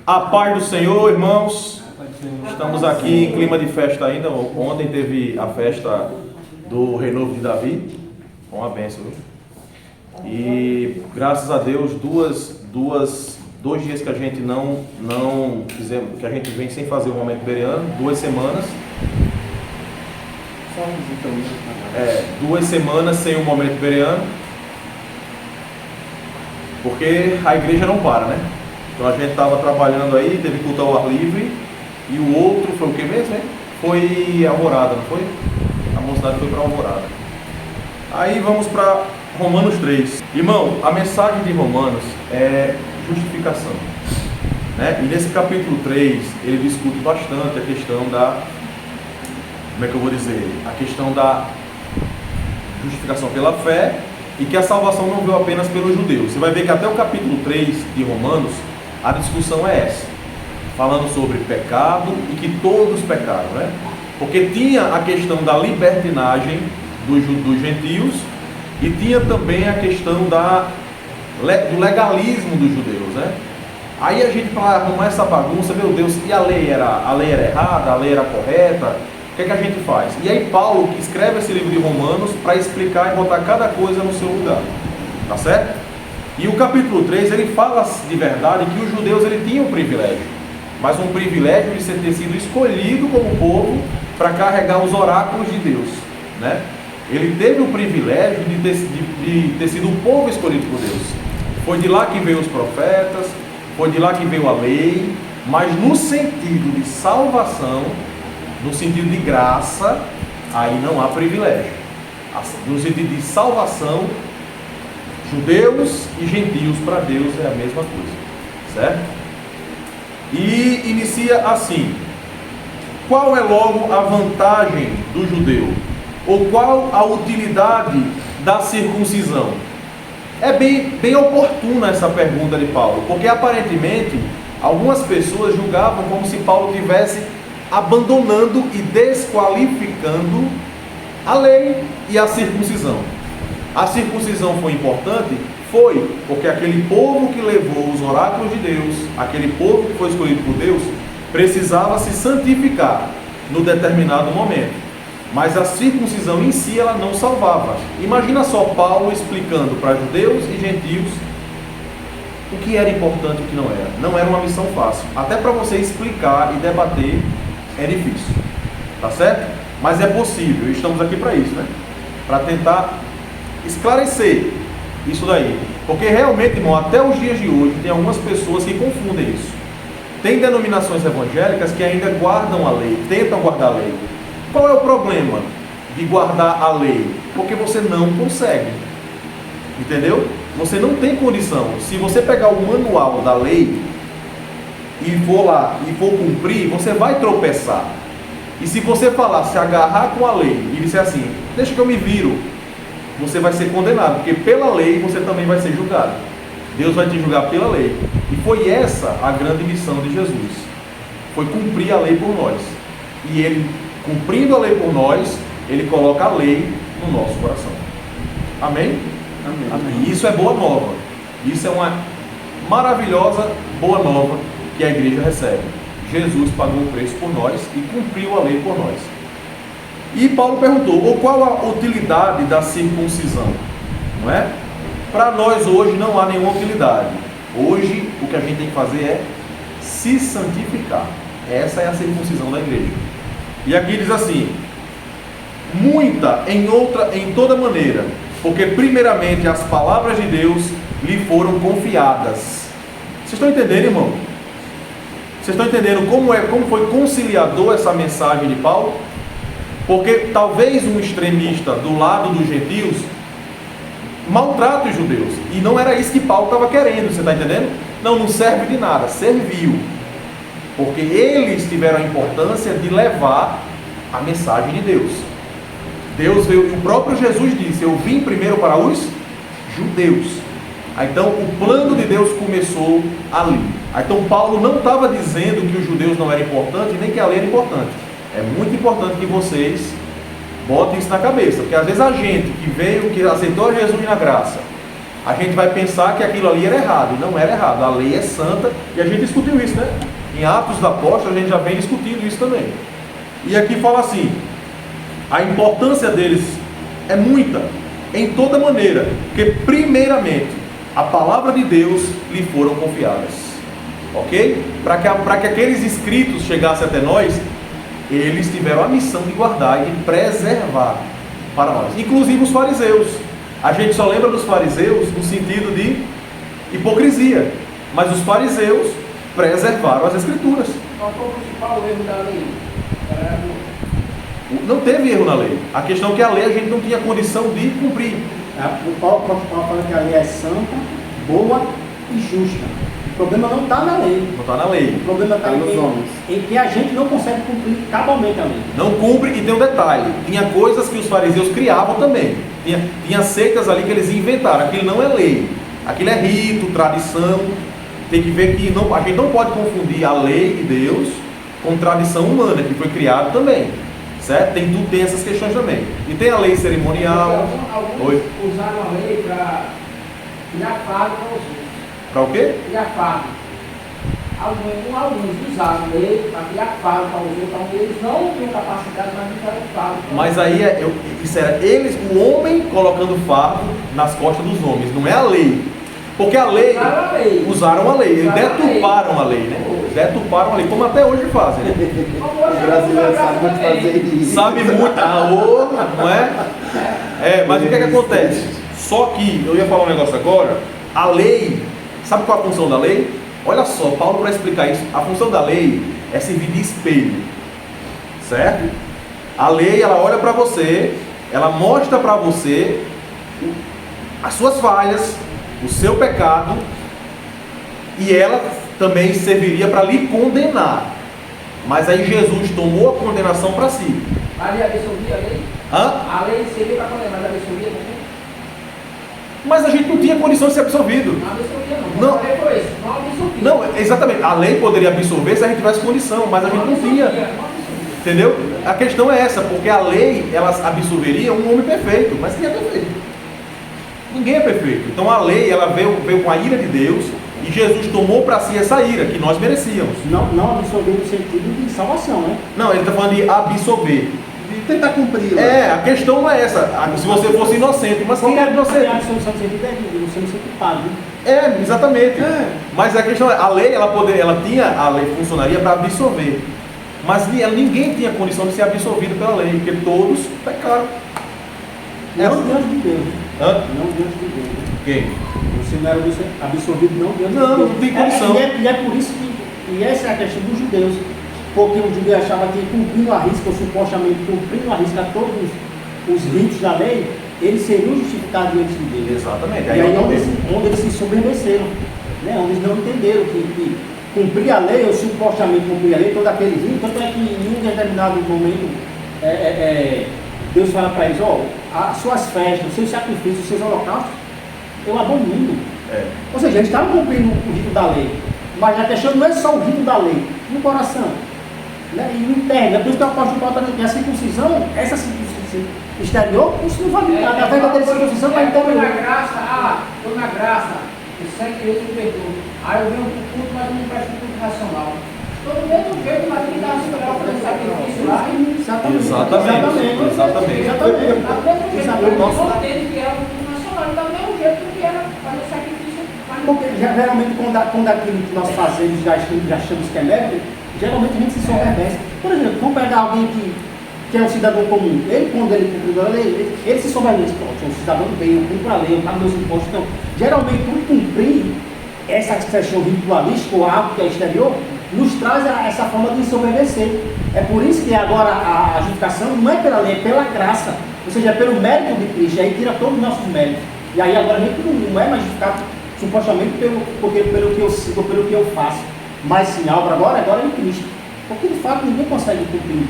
A paz do Senhor, irmãos. Estamos aqui em clima de festa ainda. Ontem teve a festa do Renovo de Davi. Uma bênção, viu? E graças a Deus, dois dias que a gente não fizemos, que a gente vem sem fazer o momento bereano, 2 semanas. 2 semanas sem o momento bereano, porque a igreja não para, né? Então a gente estava trabalhando aí, teve culto ao ar livre, e o outro foi o que mesmo, hein? Foi Alvorada, não foi? A mocidade foi para Alvorada. Aí vamos para Romanos 3. Irmão, a mensagem de Romanos é justificação, né? E nesse capítulo 3, ele discute bastante a questão da, como é que eu vou dizer? A questão da justificação pela fé, e que a salvação não veio apenas pelos judeus. Você vai ver que até o capítulo 3 de Romanos, a discussão é essa, falando sobre pecado e que todos pecaram, né? Porque tinha a questão da libertinagem dos gentios e tinha também a questão do legalismo dos judeus, né? Aí a gente, para arrumar essa bagunça, meu Deus, e a lei era errada, a lei era correta, o que é que a gente faz? E aí Paulo que escreve esse livro de Romanos para explicar e botar cada coisa no seu lugar, tá certo? E o capítulo 3, ele fala de verdade que os judeus ele tinham um privilégio, mas um privilégio de ter sido escolhido como povo para carregar os oráculos de Deus, né? Ele teve o privilégio de ter sido o povo escolhido por Deus. Foi de lá que veio os profetas, foi de lá que veio a lei, mas no sentido de salvação, no sentido de graça, aí não há privilégio. No sentido de salvação, judeus e gentios para Deus é a mesma coisa, certo? E inicia assim: qual é logo a vantagem do judeu? Ou qual a utilidade da circuncisão? É bem oportuna essa pergunta de Paulo, porque aparentemente algumas pessoas julgavam como se Paulo estivesse abandonando e desqualificando a lei e a circuncisão. A circuncisão foi importante? Foi, porque aquele povo que levou os oráculos de Deus, aquele povo que foi escolhido por Deus, precisava se santificar no determinado momento. Mas a circuncisão em si, ela não salvava. Imagina só Paulo explicando para judeus e gentios o que era importante e o que não era. Não era uma missão fácil. Até para você explicar e debater é difícil. Tá certo? Mas é possível. Estamos aqui para isso, né? Para tentar esclarecer isso daí. Porque realmente, irmão, até os dias de hoje, tem algumas pessoas que confundem isso. Tem denominações evangélicas que ainda guardam a lei, tentam guardar a lei. Qual é o problema de guardar a lei? Porque você não consegue. Entendeu? Você não tem condição. Se você pegar o manual da lei e for lá e for cumprir, você vai tropeçar. E se você falar, se agarrar com a lei e disser assim, deixa que eu me viro, você vai ser condenado, porque pela lei você também vai ser julgado. Deus vai te julgar pela lei. E foi essa a grande missão de Jesus. Foi cumprir a lei por nós. E ele, cumprindo a lei por nós, ele coloca a lei no nosso coração. Amém? Amém. Amém. E isso é boa nova. Isso é uma maravilhosa boa nova que a igreja recebe. Jesus pagou o preço por nós e cumpriu a lei por nós. E Paulo perguntou, qual a utilidade da circuncisão? Não é? Para nós hoje não há nenhuma utilidade. Hoje o que a gente tem que fazer é se santificar. Essa é a circuncisão da igreja. E aqui diz assim: muita em toda maneira, porque primeiramente as palavras de Deus lhe foram confiadas. Vocês estão entendendo, irmão? Vocês estão entendendo como foi conciliador essa mensagem de Paulo? Porque talvez um extremista do lado dos gentios maltrata os judeus. E não era isso que Paulo estava querendo, você está entendendo? Não serve de nada, serviu. Porque eles tiveram a importância de levar a mensagem de Deus. Deus veio, o próprio Jesus disse, eu vim primeiro para os judeus. Então o plano de Deus começou ali. Então Paulo não estava dizendo que os judeus não eram importantes, nem que a lei era importante. É muito importante que vocês botem isso na cabeça, porque às vezes a gente que veio, que aceitou Jesus na graça, a gente vai pensar que aquilo ali era errado, e não era errado. A lei é santa, e a gente discutiu isso, né? Em Atos dos Apóstolos a gente já vem discutindo isso também. E aqui fala assim, a importância deles é muita, em toda maneira, porque primeiramente a palavra de Deus lhe foram confiadas, ok? Para que aqueles escritos chegassem até nós, eles tiveram a missão de guardar e de preservar para nós, inclusive os fariseus. A gente só lembra dos fariseus no sentido de hipocrisia, mas os fariseus preservaram as escrituras. Qual foi o principal erro da lei? Não teve erro na lei. A questão é que a lei a gente não tinha condição de cumprir. O Paulo fala que a lei é santa, boa e justa. O problema não está na lei. Não está na lei. O problema está nos homens. em que a gente não consegue cumprir cabalmente a lei. Não cumpre, e tem um detalhe. Tinha coisas que os fariseus criavam também. Tinha seitas ali que eles inventaram. Aquilo não é lei. Aquilo é rito, tradição. Tem que ver que a gente não pode confundir a lei de Deus com tradição humana, que foi criado também. Certo? Tem essas questões também. E tem a lei cerimonial. Alguns usaram a lei para criar fardo para os outros. Para o quê? Criar fardo. Alguns usaram a lei para criar fardo para os outros, então eles não tinham capacidade, mas não criaram fardo. Mas aí isso era eles, o homem colocando fardo nas costas dos homens, não é a lei. Porque a lei, usaram a lei, eles deturparam a lei, né? Deturparam a lei, como até hoje fazem, né? O brasileiro sabe muito fazer isso. Sabe muito, não é? Mas o que acontece? Só que, eu ia falar um negócio agora, a lei, sabe qual é a função da lei? Olha só, Paulo, para explicar isso, a função da lei é servir de espelho, certo? A lei, ela olha para você, ela mostra para você as suas falhas, o seu pecado, e ela também serviria para lhe condenar. Mas aí Jesus tomou a condenação para si. Mas ele absolvia a lei? A lei seria para condenar, mas absolvia também? Mas a gente não tinha condição de ser absolvido. Não absolvia não. Não. A lei foi isso, não absolvia. Não, exatamente. A lei poderia absolver se a gente tivesse condição, mas a gente não tinha. Entendeu? A questão é essa, porque a lei, ela absolveria um homem perfeito, mas quem é perfeito? Ninguém é perfeito. Então a lei, ela veio com a ira de Deus, e Jesus tomou para si essa ira que nós merecíamos. Não absorver no sentido de salvação, né? Não, ele está falando de absolver. De tentar cumprir. A questão não é essa. Se você fosse inocente, mas quem é inocente? A absolvição do sentido é de você não ser culpado. Exatamente. Mas a questão é, a lei, a lei funcionaria para absolver. Mas ninguém tinha condição de ser absolvido pela lei, porque todos pecaram. Não diante de Deus. Não diante de Deus. Quem? Você não era absolvido não diante de Deus. Não tem condição. E é por isso que essa é a questão dos judeus. Porque o judeu achava que cumprindo a risca, ou supostamente cumprindo a risca todos os ritos da lei, eles seriam justificados diante de Deus. Exatamente. E aí onde eles se soberbeceram, né? Onde eles não entenderam que cumprir a lei, ou supostamente cumprir a lei, todo aquele rito, tanto é que em um determinado momento Deus fala para eles, as suas festas, os seus sacrifícios, os seus holocaustos, eu abomino. Ou seja, eles estavam cumprindo o rito da lei, mas a questão não é só o rito da lei, no coração, né? E no interno. É por isso que o apóstolo Paulo também tem a circuncisão, essa circuncisão exterior, isso não vale nada. A verdadeira circuncisão vai interior. Estou na graça, o sangue de Deus me perdoa. Aí eu venho para o culto, mas eu não presto culto racional. Estou do mesmo jeito, mas me dá a superar para fazer sacrifício lá. Exatamente. Não entende que era o culto nacional, então do mesmo jeito que era fazer sacrifício. Porque geralmente quando aquilo que nós fazemos já achamos que é leve, geralmente a gente se soberbece. Por exemplo, vamos pegar alguém que é um cidadão comum. Ele, quando ele cumpriu a lei, ele se soberbece. Pô, sou um cidadão do bem, eu cumpro a lei, eu pago meus impostos. Então, geralmente, por cumprir essa questão ritualística ou algo que é exterior, nos traz essa forma de se obedecer. É por isso que agora a justificação não é pela lei, é pela graça. Ou seja, é pelo mérito de Cristo. Aí tira todos os nossos méritos. E aí agora a gente não é mais justificado supostamente pelo que eu sigo, pelo que eu faço. Mas sim, a obra agora é em Cristo. Porque de fato ninguém consegue cumprir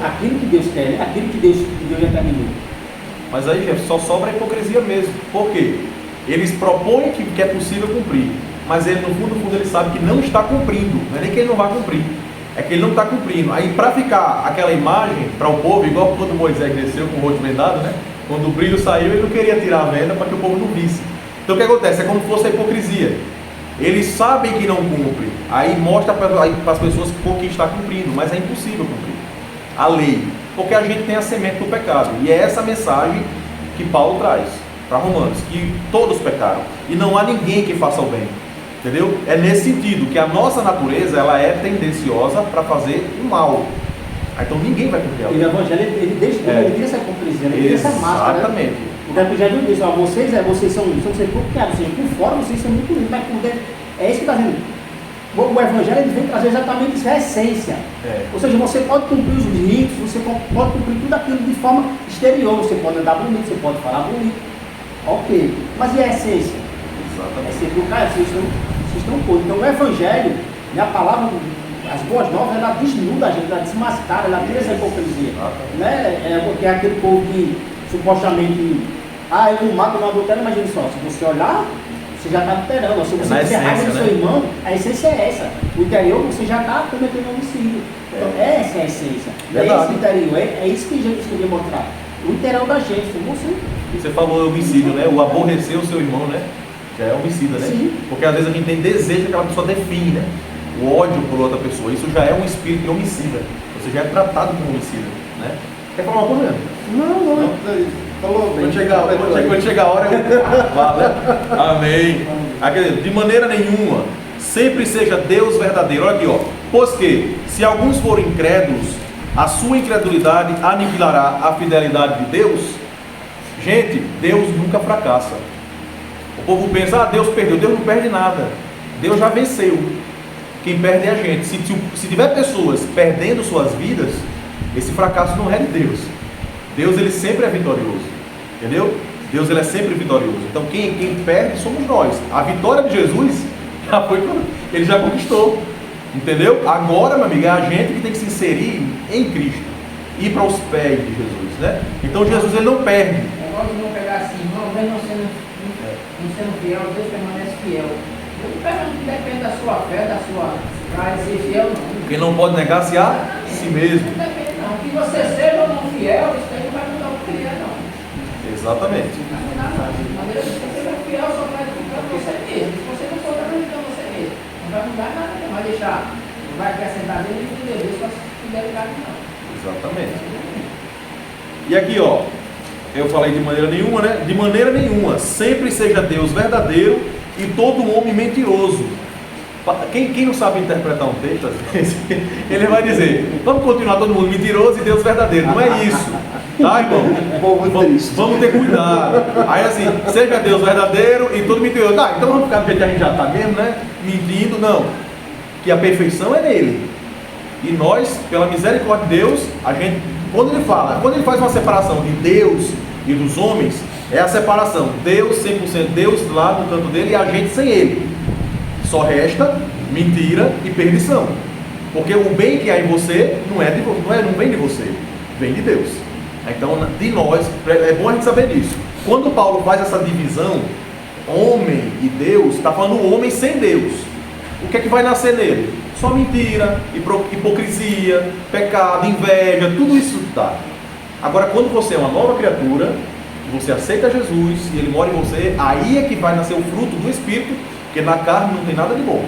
aquilo que Deus quer, né? Aquilo que Deus determinou. Mas aí, gente, só sobra a hipocrisia mesmo. Por quê? Eles propõem que é possível cumprir, mas ele, no fundo, ele sabe que não está cumprindo. Não é nem que ele não vai cumprir, é que ele não está cumprindo. Aí, para ficar aquela imagem para o povo, igual quando Moisés desceu com o rosto vendado, né? Quando o brilho saiu, ele não queria tirar a venda para que o povo não visse. Então o que acontece? É como se fosse a hipocrisia. Eles sabem que não cumpre, aí mostra para as pessoas que está cumprindo, mas é impossível cumprir a lei, porque a gente tem a semente do pecado, e é essa mensagem que Paulo traz para Romanos, que todos pecaram, e não há ninguém que faça o bem, entendeu? É nesse sentido, que a nossa natureza, ela é tendenciosa para fazer o mal, então ninguém vai cumprir a E lei. o Evangelho, ele deixa, ele tira essa hipocrisia, ele tira essa máscara. Exatamente. O Evangelho diz, ó, vocês são sepulcros, ou seja, por fora vocês são muito lindos, mas por dentro, é isso que está dizendo. O Evangelho ele vem trazer exatamente isso, é a essência. Ou seja, você pode cumprir os ritos, você pode cumprir tudo aquilo de forma exterior, você pode andar bonito, você pode falar bonito, ok, mas e a essência? Exatamente. É sempre o cara, vocês estão coisas. Então o Evangelho, a palavra, as boas novas, ela desnuda a gente, ela desmascara, ela tira essa hipocrisia. Né? Porque é aquele povo que supostamente, eu não mato, não adultero, imagina só, se você olhar, você já está adulterando. Se você tiver raiva do seu irmão, a essência é essa. O interior, você já está cometendo homicídio. Então, essa é a essência. É esse interior, é isso que Jesus queria mostrar. O interior da gente, Você falou homicídio, né? O aborrecer o seu irmão, né? Já é homicida, né? Sim. Porque às vezes a gente tem desejo que aquela pessoa define, né? O ódio por outra pessoa. Isso já é um espírito de homicida. Você já é tratado como homicida, né? Quer falar uma coisa? Não. Falou bem. Quando chegar a hora, eu falo. Amém. De maneira nenhuma, sempre seja Deus verdadeiro. Olha aqui, ó. Pois que, se alguns forem incrédulos, a sua incredulidade aniquilará a fidelidade de Deus. Gente, Deus nunca fracassa. O povo pensa, Deus perdeu. Deus não perde nada. Deus já venceu. Quem perde é a gente. Se tiver pessoas perdendo suas vidas, esse fracasso não é de Deus. Deus, ele sempre é vitorioso, entendeu? Deus, ele é sempre vitorioso. Então quem perde somos nós. A vitória de Jesus já foi, ele já conquistou, entendeu? Agora, meu amigo, é a gente que tem que se inserir em Cristo, ir para os pés de Jesus, né? Então Jesus, ele não perde. É igual de não pegar assim, irmão, mesmo não sendo fiel, Deus permanece fiel. Não depende da sua fé, para ser fiel, não. Quem não pode negar-se a si mesmo. Não depende, não. Que você seja ou não fiel, isso aí não vai mudar o que ele é, não. Exatamente. Não vai mudar nada. De maneira que você seja fiel, só vai acreditar em você mesmo. Se você não for acreditar em você mesmo, não vai mudar nada, não vai deixar, não vai acrescentar dele e Deus com a fidelidade, não. Exatamente. E aqui, ó, eu falei de maneira nenhuma, né? De maneira nenhuma, sempre seja Deus verdadeiro e todo homem mentiroso. Quem não sabe interpretar um texto, às vezes, ele vai dizer, vamos continuar todo mundo mentiroso e Deus verdadeiro. Não é isso, tá, irmão? Vamos ter cuidado. Aí assim, seja Deus verdadeiro e todo mentiroso. Então vamos ficar do jeito que a gente já está mesmo, né? Mentindo, não. Que a perfeição é nele. E nós, pela misericórdia de Deus, a gente, quando ele faz uma separação de Deus e dos homens, é a separação. Deus 100%, Deus lá no canto dele e a gente sem ele. Só resta mentira e perdição. Porque o bem que há em você não vem de você, vem de Deus. Então, de nós, é bom a gente saber disso. Quando Paulo faz essa divisão, homem e Deus, está falando o homem sem Deus. O que é que vai nascer nele? Só mentira, hipocrisia, pecado, inveja, tudo isso está. Agora, quando você é uma nova criatura, você aceita Jesus e ele mora em você, aí é que vai nascer o fruto do Espírito, porque na carne não tem nada de bom.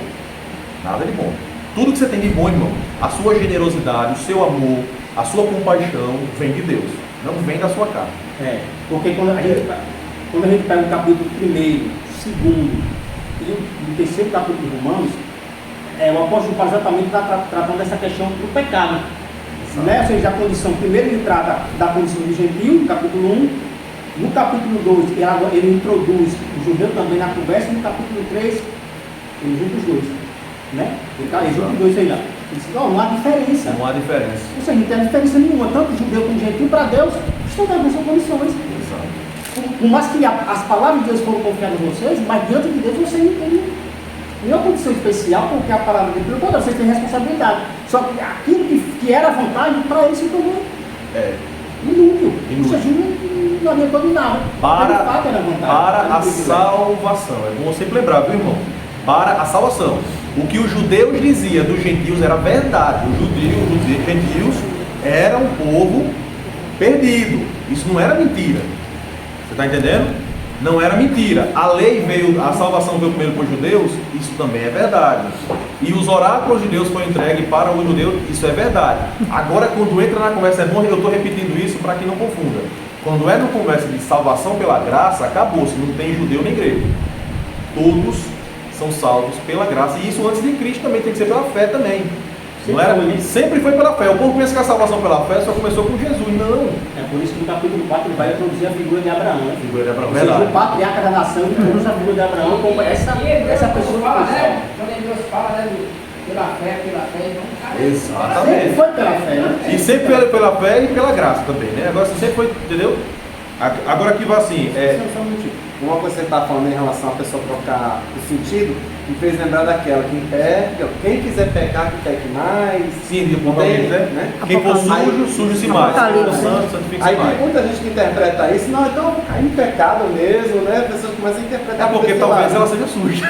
Nada de bom. Tudo que você tem de bom, irmão, a sua generosidade, o seu amor, a sua compaixão, vem de Deus. Não vem da sua carne. Porque quando a gente pega o capítulo 1º, 2º e o 3º capítulo de Romanos, o apóstolo Paulo exatamente está tratando dessa questão do pecado. Né? Ou seja, a condição, primeiro ele trata da condição do gentio, no capítulo 1. No capítulo 2, ele introduz o judeu também na conversa. E no capítulo 3, ele junta os dois. Né? Ele junta os dois aí lá. Ele diz, não há diferença. Não há diferença. Ou seja, não tem diferença nenhuma. Tanto judeu como gentio, para Deus, estão nas mesmas condições. Exato. Por mais que as palavras de Deus foram confiadas em vocês, mas diante de Deus você não tem nenhuma condição especial, porque a palavra de Deus, toda vocês têm responsabilidade. Só que aquilo que era vontade, para ele se tornou inútil. Ou seja, não adiantou de nada. Para a salvação. É bom sempre lembrar, viu, irmão? Para a salvação. O que os judeus diziam dos gentios era verdade. Os gentios eram um povo perdido. Isso não era mentira. Você está entendendo? não era mentira. A lei veio, a salvação veio primeiro para os judeus, isso também é verdade. E os oráculos de Deus foram entregues para os judeus, isso é verdade. Agora, quando entra na conversa, é bom, eu estou repetindo isso para que não confunda. Quando é na conversa de salvação pela graça, acabou-se, não tem judeu nem grego. Todos são salvos pela graça. E isso antes de Cristo também tem que ser pela fé também. Não era? Sempre foi pela fé. O povo pensa que a salvação pela fé só começou com Jesus. Não. É por isso que no capítulo 4 ele vai introduzir a figura de Abraão. Né? Figura de Abraão, ou seja, verdade. o patriarca da nação introduz a figura de Abraão como essa pessoa que fala, foi né? salva. Quando Deus fala, né? Pela fé, então, cara, Exatamente. Sempre foi pela fé, né? E sempre pela fé e pela graça também, né? Agora você sempre foi, entendeu? Agora aqui vai assim, uma coisa que você está falando em relação a pessoa trocar o sentido, me fez lembrar daquela quem quiser pecar, que peque mais. sim, de Apocalipse, né? Quem for sujo, suje-se mais. Quem for santo, santifique-se Aí tem mais. muita gente que interpreta isso, não, então eu vou cair em pecado mesmo, né? A pessoa começa a interpretar. É porque desse talvez lado. ela seja suja.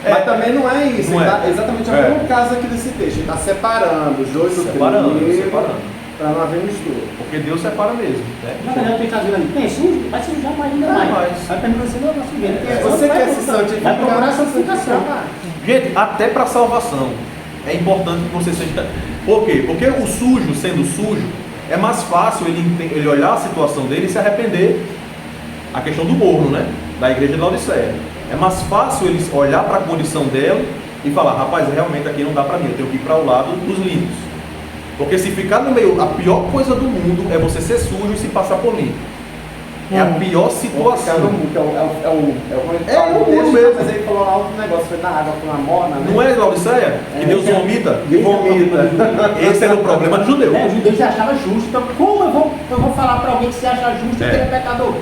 Mas também não é isso, Não é. Tá exatamente o mesmo caso aqui desse texto. Ele está separando os dois do trigo, Separando. para não haver mistura. Porque Deus separa mesmo, né? Na verdade, o que está dizendo ali, tem sujo, vai sujar mais ainda mais. Vai terminar sendo a nossa vida. Você quer se santificar, vai procurar a santificação. Gente, até para salvação é importante que você seja. Por quê? Porque o sujo, sendo sujo, é mais fácil ele olhar a situação dele e se arrepender. A questão do morno, né? Da igreja de Laodiceia. É mais fácil ele olhar para a condição dela e falar: rapaz, realmente aqui não dá para mim, eu tenho que ir para o lado dos limpos. Porque se ficar no meio, a pior coisa do mundo é você ser sujo e se passar por limpo. É a pior situação. É o mundo mesmo. Mas ele falou lá outro negócio, foi na água com a morna, né? Não é Laodiceia? Que Deus vomita? Esse era o problema do judeu. O judeu se achava justo. Então, como eu vou falar para alguém que se acha justo e que ele é pecador?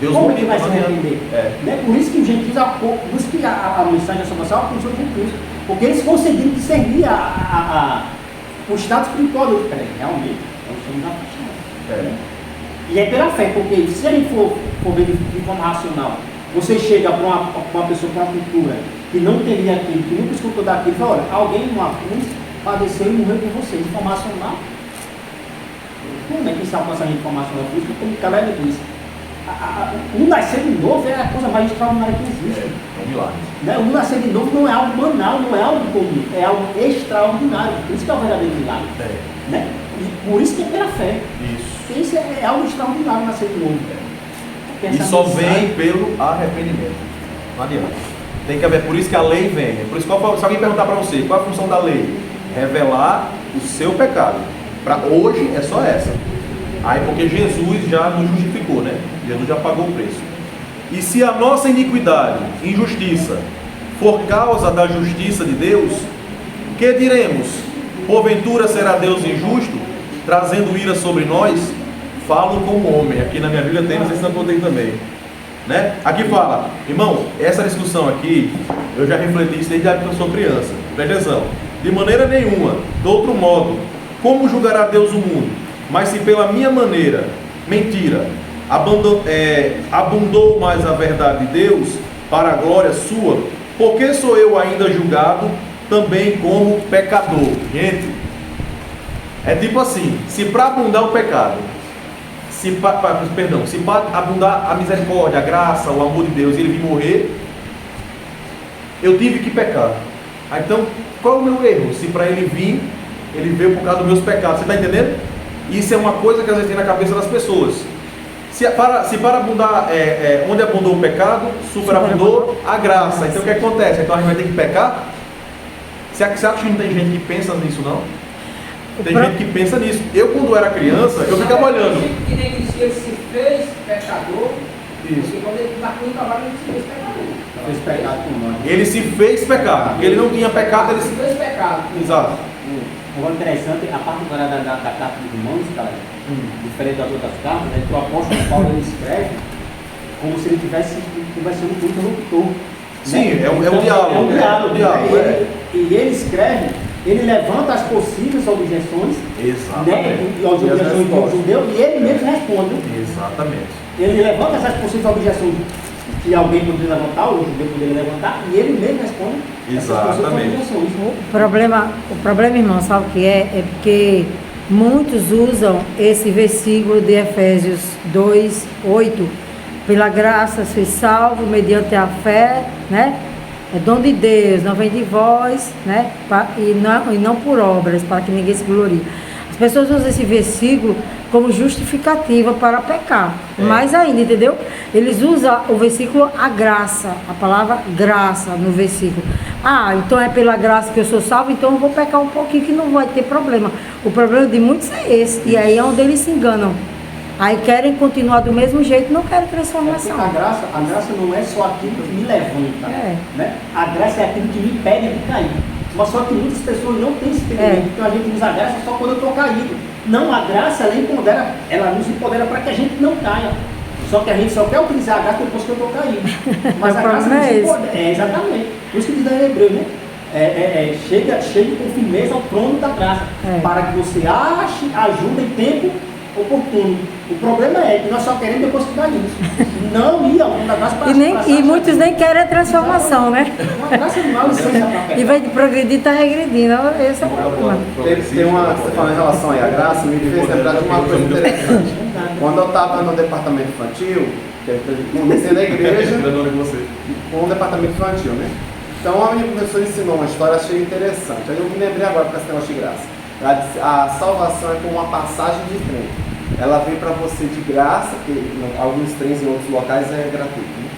Deus Como vomita, ele vai se não adianta. arrepender? Né? Por isso que os gentios, por isso que a mensagem da salvação alcançou os gentios. Porque eles conseguiram discernir o estado espiritual do outro. Realmente, nós somos apaixonados. E é pela fé, porque se a gente for ver de forma racional, você chega para uma pessoa, para uma cultura que não teria aquilo, que nunca escutou daquilo, e fala: olha, alguém numa cruz padeceu e morreu por você. De forma racional, como é que se alcança a gente de forma racional? Por isso que como Caleb disse, um nascer de novo é a coisa mais extraordinária que existe. É um milagre. Né? Um nascer de novo não é algo banal, não é algo comum, é algo extraordinário. Por isso que é o verdadeiro milagre. Né? E por isso que é pela fé. Isso é algo extraordinário nascer de novo. E só vem pelo arrependimento. Não adianta. Tem que haver, por isso que a lei vem. Por isso, se alguém perguntar para você qual é a função da lei, revelar o seu pecado. Para hoje é só essa. Aí porque Jesus já nos justificou, né? Jesus já pagou o preço. E se a nossa iniquidade, injustiça, for causa da justiça de Deus, que diremos? Porventura será Deus injusto, trazendo ira sobre nós? Falo como homem. Aqui na minha Bíblia tem, não sei se não tem também. Né? Aqui fala, irmão, essa discussão aqui, eu já refleti isso desde a época que eu sou criança. Presta atenção. De maneira nenhuma, de outro modo, como julgará Deus o mundo? Mas se pela minha maneira, mentira, abundou mais a verdade de Deus, para a glória sua, por que sou eu ainda julgado também como pecador? Gente, é tipo assim, se para abundar o pecado, se para abundar a misericórdia, a graça, o amor de Deus, e ele vir morrer, eu tive que pecar. Então, qual é o meu erro? Se para ele vir, ele veio por causa dos meus pecados. Você está entendendo? Isso é uma coisa que às vezes tem na cabeça das pessoas. Se para abundar, onde abundou o pecado, superabundou a graça. Então o que acontece? Então a gente vai ter que pecar? Você acha que não tem gente que pensa nisso, não? Tem gente que pensa nisso. Eu, quando era criança, eu ficava olhando. Que nem disse que ele se fez pecador. Isso. Porque quando ele está com o trabalho, ele se fez pecador. Fez pecado com nós. Ele se fez pecado. Porque ele não tinha pecado, ele se se fez pecado. Exato. Agora interessante, a parte da carta dos irmãos, cara, diferente das outras cartas, é que o apóstolo Paulo ele escreve como se ele estivesse conversando com o interlocutor. Sim, né? é um diálogo. É um diálogo. Né? E ele escreve, ele levanta as possíveis objeções, Exatamente. As objeções do judeu, e ele mesmo responde. Exatamente. Ele levanta essas possíveis objeções que alguém poderia levantar, ou o judeu poderia levantar, e ele mesmo responde essas possíveis objeções. O problema, irmão, sabe o que é? É porque muitos usam esse versículo de Efésios 2:8 Pela graça sois salvo, mediante a fé, né? É dom de Deus, não vem de vós, né? E não por obras, para que ninguém se glorie. As pessoas usam esse versículo como justificativa para pecar. Mais ainda, entendeu? Eles usam o versículo a graça, a palavra graça no versículo. Ah, então é pela graça que eu sou salvo, então eu vou pecar um pouquinho que não vai ter problema. O problema de muitos é esse, e aí é onde eles se enganam. Aí querem continuar do mesmo jeito, não querem transformação. A graça não é só aquilo que me levanta, né? A graça é aquilo que me impede de cair. Mas só que muitas pessoas não têm esse entendimento, então a gente usa a graça só quando eu estou caído. Não, a graça ela nos empodera para que a gente não caia. Só que a gente só quer utilizar a graça depois que eu estou caído. Mas a graça nos empodera. Exatamente. Por isso que diz em Hebreu, né? Chegue com firmeza ao trono da graça, para que você ache ajuda em tempo oportuno. O problema é que nós só queremos depois que caímos. Não ir ao trono da graça para e muitos nem querem a transformação, né? A graça não é licença para pecar. Em vez de progredir, está regredindo. Esse é o problema. Você fala em relação aí à graça, me fez lembrar de uma coisa interessante. Quando eu estava no departamento infantil, comecei na igreja com um departamento infantil, né? Então a minha professora ensinou uma história, achei interessante. Aí eu me lembrei agora com esse negócio de graça. Ela disse, a salvação é como uma passagem de trem. Ela vem para você de graça, porque alguns trens em outros locais é gratuito, né?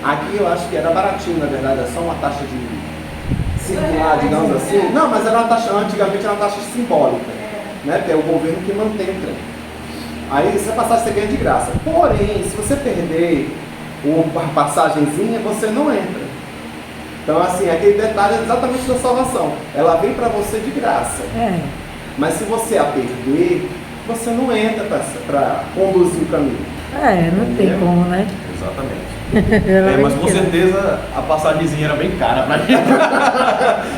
Aqui eu acho que era baratinho, na verdade, é só uma taxa de circular, digamos assim. Não, mas era uma taxa, antigamente era uma taxa simbólica, né? Porque é o governo que mantém o trem. Aí essa passagem você ganha de graça. Porém, se você perder a passagenzinha, você não entra. Então, assim, aquele detalhe é exatamente da salvação. Ela vem para você de graça. Mas se você a perder, você não entra para conduzir o caminho. Não tem como, né? Exatamente. Mas com certeza a passagemzinha era bem cara pra gente.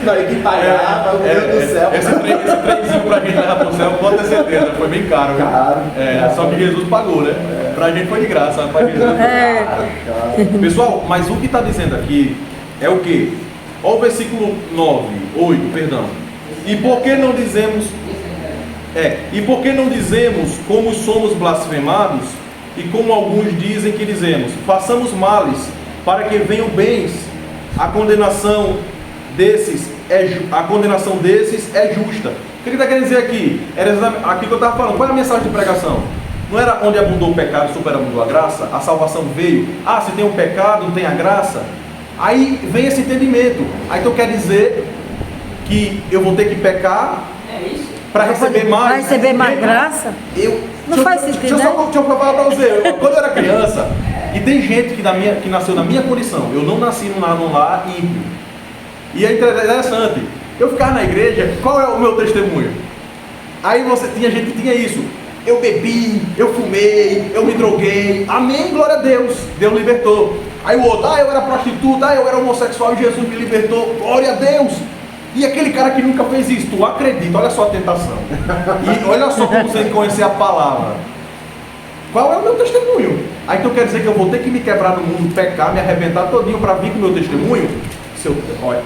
Não, e que pagava, meu Deus do céu. Esse trenzinho pra gente levar pro céu, pode ter certeza, foi bem caro. Só que Jesus pagou, né? Pra gente foi de graça, pra Jesus. Pessoal, mas o que está dizendo aqui é o quê? Olha o versículo 8, perdão. E por que não dizemos... E por que não dizemos como somos blasfemados e como alguns dizem que dizemos? Façamos males para que venham bens. A condenação desses é justa. O que ele está querendo dizer aqui? Era aqui que eu estava falando. Qual é a mensagem de pregação? Não era onde abundou o pecado, superabundou a graça? A salvação veio. Se tem um pecado, tem a graça. Aí vem esse entendimento. Aí então quer dizer que eu vou ter que pecar para receber mais. Para receber mais graça? Não faz sentido, né? Deixa eu falar para você. Quando eu era criança, e tem gente que nasceu na minha condição. Eu não nasci num lar ímpio. E é interessante. Eu ficava na igreja, qual é o meu testemunho? Aí tinha gente que tinha isso. Eu bebi, eu fumei, eu me droguei. Amém, glória a Deus. Deus libertou. Aí o outro, eu era prostituta, eu era homossexual e Jesus me libertou. Glória a Deus. E aquele cara que nunca fez isso, tu acredita, olha só a tentação. E olha só como você conhecer a palavra. Qual é o meu testemunho? Aí tu quer dizer que eu vou ter que me quebrar no mundo, pecar, me arrebentar todinho para vir com o meu testemunho?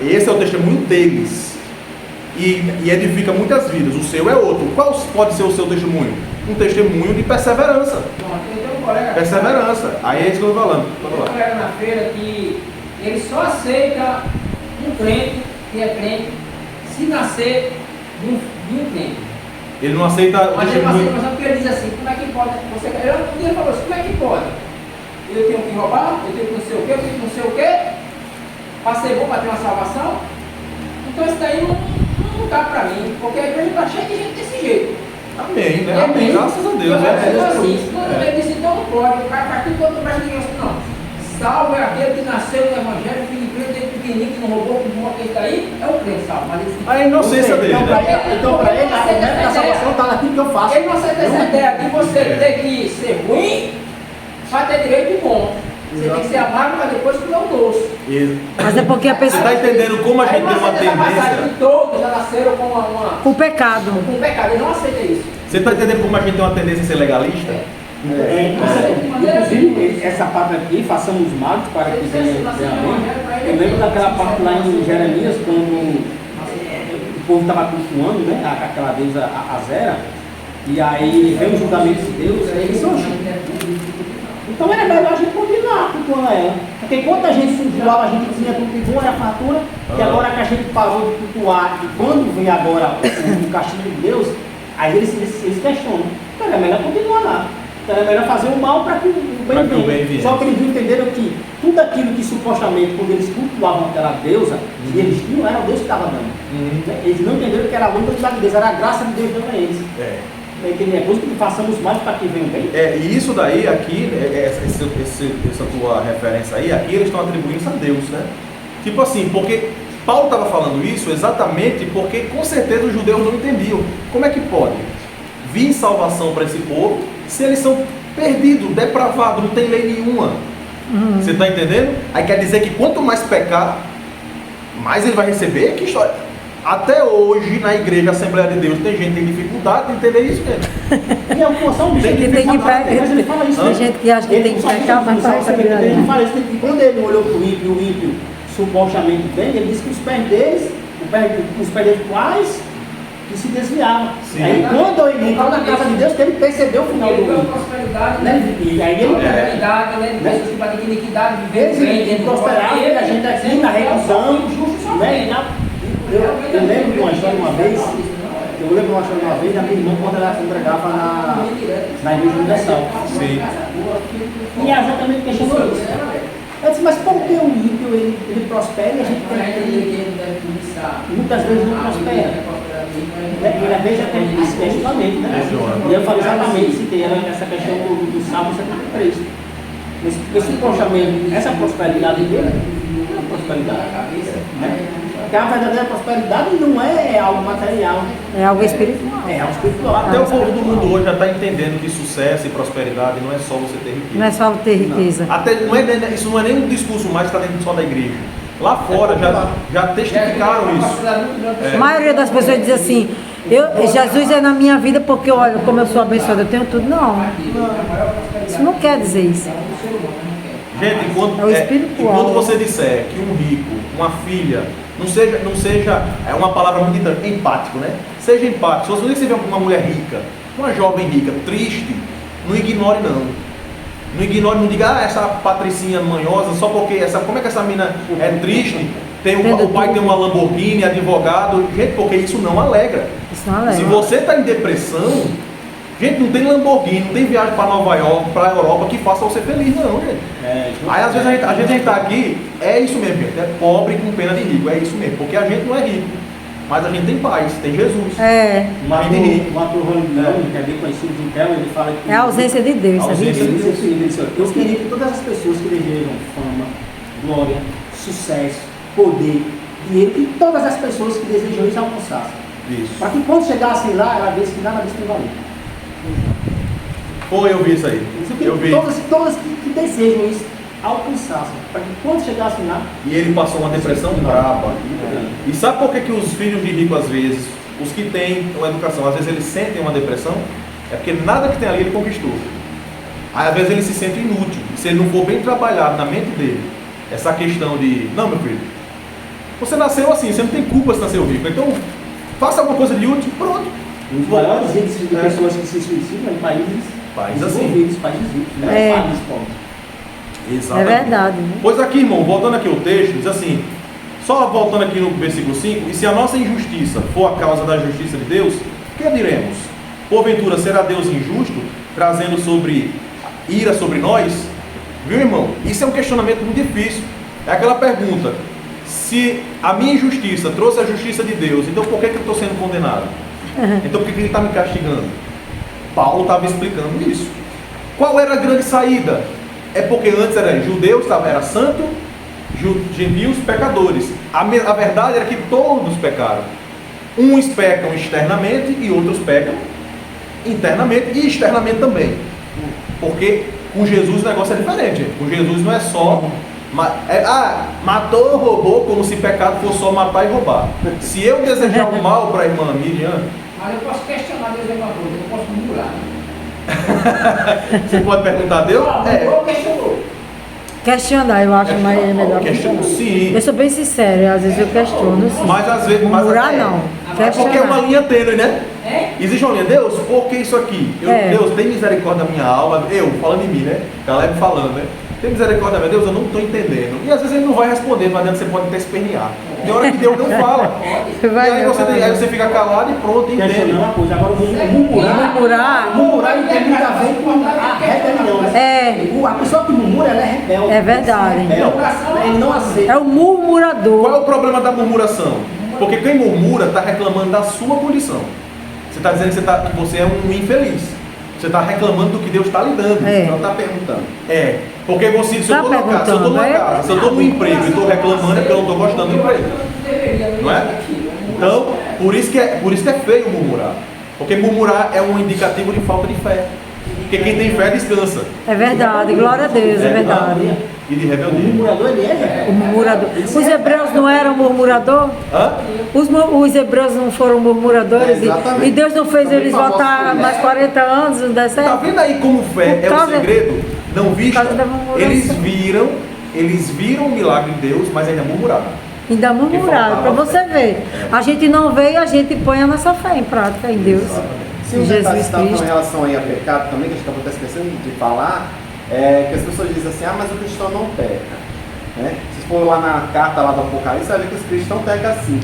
Esse é o testemunho deles. E edifica muitas vidas. O seu é outro. Qual pode ser o seu testemunho? Um testemunho de perseverança. Perseverança. Aí é isso que eu estou falando. Tem um colega na feira que ele só aceita um crente, que é crente, se nascer de um crente. Ele não aceita o mas ele não testemunho. aceita, porque ele diz assim, como é que pode? Ele falou assim, como é que pode? Eu tenho que roubar, eu tenho que não sei o quê, eu tenho que não sei o quê, para ser bom, para ter uma salvação. Então isso daí não dá para mim, porque a igreja está cheia de gente desse jeito. Amém, né? Amém. Graças a Deus. Ele disse, então não pode, o cara partiu todo o braço de Deus, não. Salvo é aquele que nasceu no Evangelho, filho de Cristo, desde pequenininho, que não roubou, que não roubou, que está aí, é o crente salvo. Mas ele, a inocência dele, então para ele, a salvação está naquilo que eu faço. ele não aceita essa ideia de você ter que ser ruim para ter direito bom. Você tem que ser amargo para depois comer o doce. Mas é porque a pessoa... Você está entendendo como a gente tem uma tendência... Todos já nasceram com o pecado. Com o pecado, ele não aceita isso. Você está entendendo como a gente tem uma tendência a ser legalista? Inclusive, essa parte aqui, façamos males para que venha bem. Eu lembro daquela parte lá em Jeremias, quando o povo estava cultuando, né, aquela deusa Azera, e aí veio o julgamento de Deus, e ele disse, o Então era melhor a gente continuar cultuando ela. Porque enquanto a gente cultuava, a gente tinha tudo de boa, era fartura, e agora que a gente parou de cultuar, e quando vem agora o castigo de Deus, aí eles questionam. Então era melhor continuar lá. Então era melhor fazer o mal para que o bem venha. Só que eles não entenderam que tudo aquilo que supostamente, quando eles cultuavam aquela deusa, que eles tinham, era o Deus que estava dando. Eles não entenderam que era a única de Deus, era a graça de Deus dando a eles. É coisa que façamos mais para que venha o bem. E isso daí, aqui, essa tua referência aí, aqui eles estão atribuindo isso a Deus, né? Tipo assim, porque Paulo estava falando isso exatamente porque com certeza os judeus não entendiam. Como é que pode vir salvação para esse povo se eles são perdidos, depravados, não tem lei nenhuma? Você está entendendo? Aí quer dizer que quanto mais pecar, mais ele vai receber? Que história? Até hoje, na igreja Assembleia de Deus, tem gente que tem dificuldade de entender isso mesmo. E é uma porção de gente Tem gente que acha que tem que pecar, mas não sabe. Ele fala isso, que quando ele olhou para o ímpio supostamente bem, ele disse que os pés deles, quais que se desviavam. Aí quando ele entrou na casa de Deus, que ele percebeu o final do mundo. E aí ele pessoas que praticam iniquidade, ele prosperava, e a gente aqui na reclusão, eu lembro de uma história uma vez, a minha irmã, quando ela se entregava na Igreja Universal. Sim. E é exatamente questionou isso. Eu disse, mas por que o ímpio ele prospera e a gente muitas vezes não prospera? E às vezes até especificamente, né? E eu falei exatamente, citei essa questão do Salmo 73. Esse supostamente, essa prosperidade dele, não é prosperidade, né? Porque a verdadeira prosperidade não é algo material. É algo espiritual. É algo espiritual. Até o povo do mundo hoje já está entendendo que sucesso e prosperidade não é só você ter riqueza. Não é só ter riqueza. Até, isso não é nem um discurso mais que está dentro só da igreja. Lá fora já testificaram isso. A maioria das pessoas diz assim, Jesus é na minha vida porque, olha, como eu sou abençoada, eu tenho tudo. Não. Isso não quer dizer isso. Gente, enquanto você disser que um rico, uma filha, não seja é uma palavra muito empático, né? Seja empático. Se você vê uma mulher rica, uma jovem rica, triste, não ignore não. Não ignore, não diga, essa patricinha manhosa, só porque como é que essa mina é triste? O pai tem uma Lamborghini, advogado. Gente, porque isso não alegra. Isso não alegra. Se você está em depressão, gente, não tem Lamborghini, não tem viagem para Nova York, para a Europa que faça você feliz, não, gente. Aí às vezes a gente está aqui, é isso mesmo, gente. É pobre com pena de rico, é isso mesmo. Porque a gente não é rico, mas a gente tem paz, tem Jesus. O ator Rolando, que é bem conhecido de Intel, ele fala que... É a ausência de Deus, sabe? Eu queria que todas as pessoas que desejam fama, glória, sucesso, poder, dinheiro, que todas as pessoas que desejam isso alcançassem. Isso. Para que quando chegassem lá, ela visse que nada disso tem valor. Eu vi isso aí. Eu vi. Todas que desejam isso alcançassem. Para que quando chegassem lá... E ele passou uma depressão braba. E sabe por que os filhos de rico, às vezes, os que têm uma educação, às vezes eles sentem uma depressão? É porque nada que tem ali ele conquistou. Aí às vezes ele se sente inútil. Se ele não for bem trabalhado na mente dele, essa questão de, não, meu filho, você nasceu assim, você não tem culpa se nasceu rico, então faça alguma coisa de útil, pronto. Os maiores índices de pessoas que se suicidam em países desenvolvidos, países ricos, né? Países pobres. Exatamente. É verdade. Né? Pois aqui, irmão, voltando aqui ao texto, diz assim, só voltando aqui no versículo 5, e se a nossa injustiça for a causa da justiça de Deus, que diremos? Porventura será Deus injusto, trazendo ira sobre nós? Viu, irmão? Isso é um questionamento muito difícil. É aquela pergunta, se a minha injustiça trouxe a justiça de Deus, então por que eu estou sendo condenado? Então por que ele está me castigando? Paulo estava explicando isso. Qual era a grande saída? É porque antes era judeus, era santo, gentios, pecadores. A verdade era que todos pecaram. Uns pecam externamente e outros pecam internamente e externamente também. Porque com Jesus o negócio é diferente. Com Jesus não é só matou, roubou, como se pecado fosse só matar e roubar. Se eu desejar o mal para a irmã Miriam... Mas eu posso questionar Deus alguma coisa, eu posso murmurar. Você pode perguntar a Deus? Ou questionou. Questionar, eu acho mais melhor. Questionar, sim. Eu sou bem sincero, às vezes eu questiono, sim. Mas às vezes... Murmurar não. É porque é uma linha tênue, né? Existe uma linha, Deus, por que isso aqui? Deus, tem misericórdia da minha alma. Eu, falando em mim, né? Caleb falando, né? Tem misericórdia, meu Deus, eu não estou entendendo. E às vezes ele não vai responder, mas dentro você pode até espernear. Tem hora que Deus não fala. E aí você fica calado e pronto, entende. Uma coisa, agora murmurar ele tem muito a ver com a rebelião. A pessoa que murmura, ela é rebelde. É verdade. Ele não aceita. É o murmurador. Qual é o problema da murmuração? Porque quem murmura está reclamando da sua condição. Você está dizendo que você é um infeliz. Você está reclamando do que Deus está lhe dando. Não está perguntando. Porque se eu estou numa casa, se eu estou no emprego e estou reclamando, é porque eu não estou gostando do emprego. Não é? Então, por isso que é feio murmurar. Porque murmurar é um indicativo de falta de fé. Porque quem tem fé descansa. É verdade, glória a Deus, é verdade. E de O rebeldia. murmurador, ele é rebelde. O murmurador. Os hebreus não eram murmurador? Hã? Os hebreus não foram murmuradores? Exatamente. E Deus não fez Também eles famoso voltar por isso. mais 40 anos, não der Tá certo? vendo aí como fé Por é o causa- segredo? Não visto? causa da murmuração. Eles viram o milagre de Deus, mas ainda murmuraram. Ainda murmuraram, para você ver. A gente não vê e a gente põe a nossa fé em prática em Deus. Se Em um detalhe Jesus está com Cristo. relação aí a pecado também, que a gente estava até esquecendo de falar, é que as pessoas dizem assim, mas o cristão não peca. Né? Se for lá na carta lá do Apocalipse, você vai ver que os cristãos pecam assim.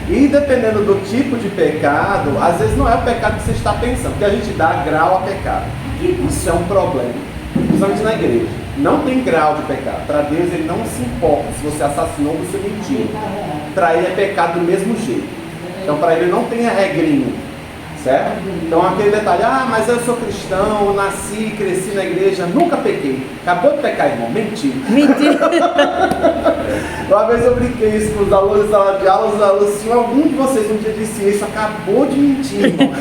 E dependendo do tipo de pecado, às vezes não é o pecado que você está pensando, porque a gente dá grau a pecado. Isso é um problema. Principalmente na igreja. Não tem grau de pecado. Para Deus ele não se importa se você assassinou ou você mentiu. Para ele é pecado do mesmo jeito. Então para ele não tem a regrinha. Certo? Então aquele detalhe, mas eu sou cristão, eu nasci, cresci na igreja, nunca pequei. Acabou de pecar, irmão, mentiu. Mentira. Uma vez eu brinquei isso com os alunos da sala de aula, os alunos, se algum de vocês um dia disse isso, acabou de mentir, irmão.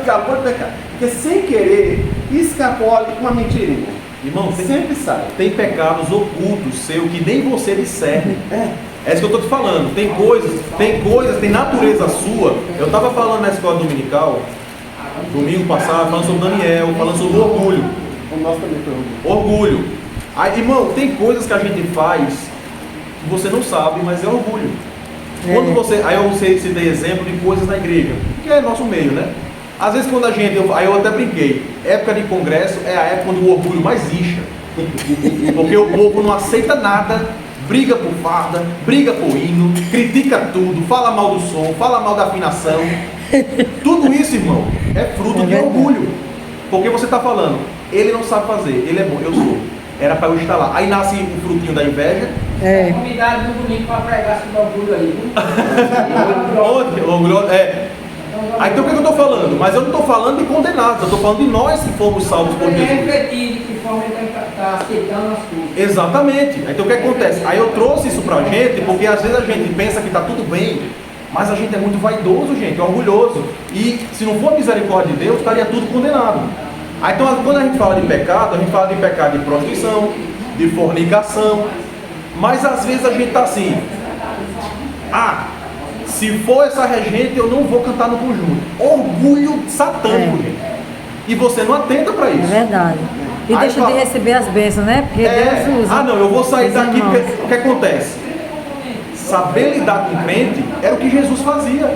Acabou de pecar. Porque sem querer, escapou ali com uma mentira, irmão. Irmão, Sempre sai. tem pecados ocultos seu que nem você discerne. É isso que eu estou te falando. Tem coisas, tem natureza sua. Eu estava falando na escola dominical, domingo passado, falando sobre Daniel, falando sobre orgulho. O nosso também foi orgulho. Orgulho. Aí, irmão, tem coisas que a gente faz que você não sabe, mas é orgulho. Quando você, aí eu citei exemplo de coisas na igreja, que é nosso meio, né? Às vezes quando aí eu até brinquei, época de congresso é a época onde o orgulho mais incha. Porque o povo não aceita nada, briga por farda, briga por hino, critica tudo, fala mal do som, fala mal da afinação. Tudo isso, irmão, é fruto de orgulho. Porque você está falando, ele não sabe fazer, ele é bom, eu sou. Era para eu estar lá. Aí nasce o frutinho da inveja. Convidado no domingo para pregar sobre orgulho aí. Orgulho, Aí então o que eu estou falando? Mas eu não estou falando de condenados, eu estou falando de nós que fomos salvos por Jesus. refletir de que forma ele está aceitando as coisas. Exatamente. Então o que acontece? Aí eu trouxe isso pra gente, porque às vezes a gente pensa que está tudo bem, mas a gente é muito vaidoso, gente, é orgulhoso. E se não for a misericórdia de Deus, estaria tudo condenado. Aí então quando a gente fala de pecado, a gente fala de pecado de prostituição, de fornicação, mas às vezes a gente está assim, se for essa regente eu não vou cantar no conjunto. Orgulho satânico, gente. E você não atenta para isso. É verdade. E Aí deixa de receber as bênçãos, né? Porque Deus usa. não, eu vou sair os daqui irmãos. porque o que acontece? Saber lidar com crente era o que Jesus fazia.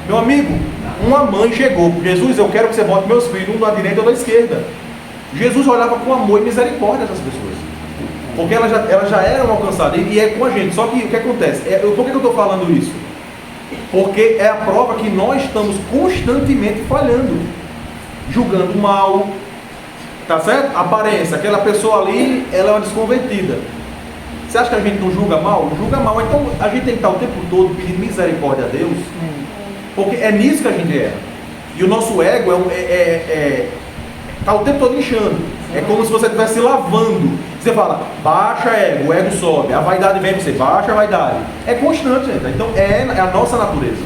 Meu amigo, uma mãe chegou, Jesus, eu quero que você bote meus filhos, um da direita ou da esquerda. Jesus olhava com amor e misericórdia essas pessoas. Porque elas já eram alcançadas, e é com a gente. Só que o que acontece? Por que eu estou falando isso? Porque é a prova que nós estamos constantemente falhando, julgando mal, tá certo? Aparência, aquela pessoa ali, ela é uma desconvertida. Você acha que a gente não julga mal? Julga mal. Então a gente tem que estar o tempo todo pedindo misericórdia a Deus, porque é nisso que a gente erra. E o nosso ego está o tempo todo inchando. É como se você estivesse lavando. Você fala, baixa ego, o ego sobe. A vaidade vem para você, baixa a vaidade. É constante, gente. Então é a nossa natureza.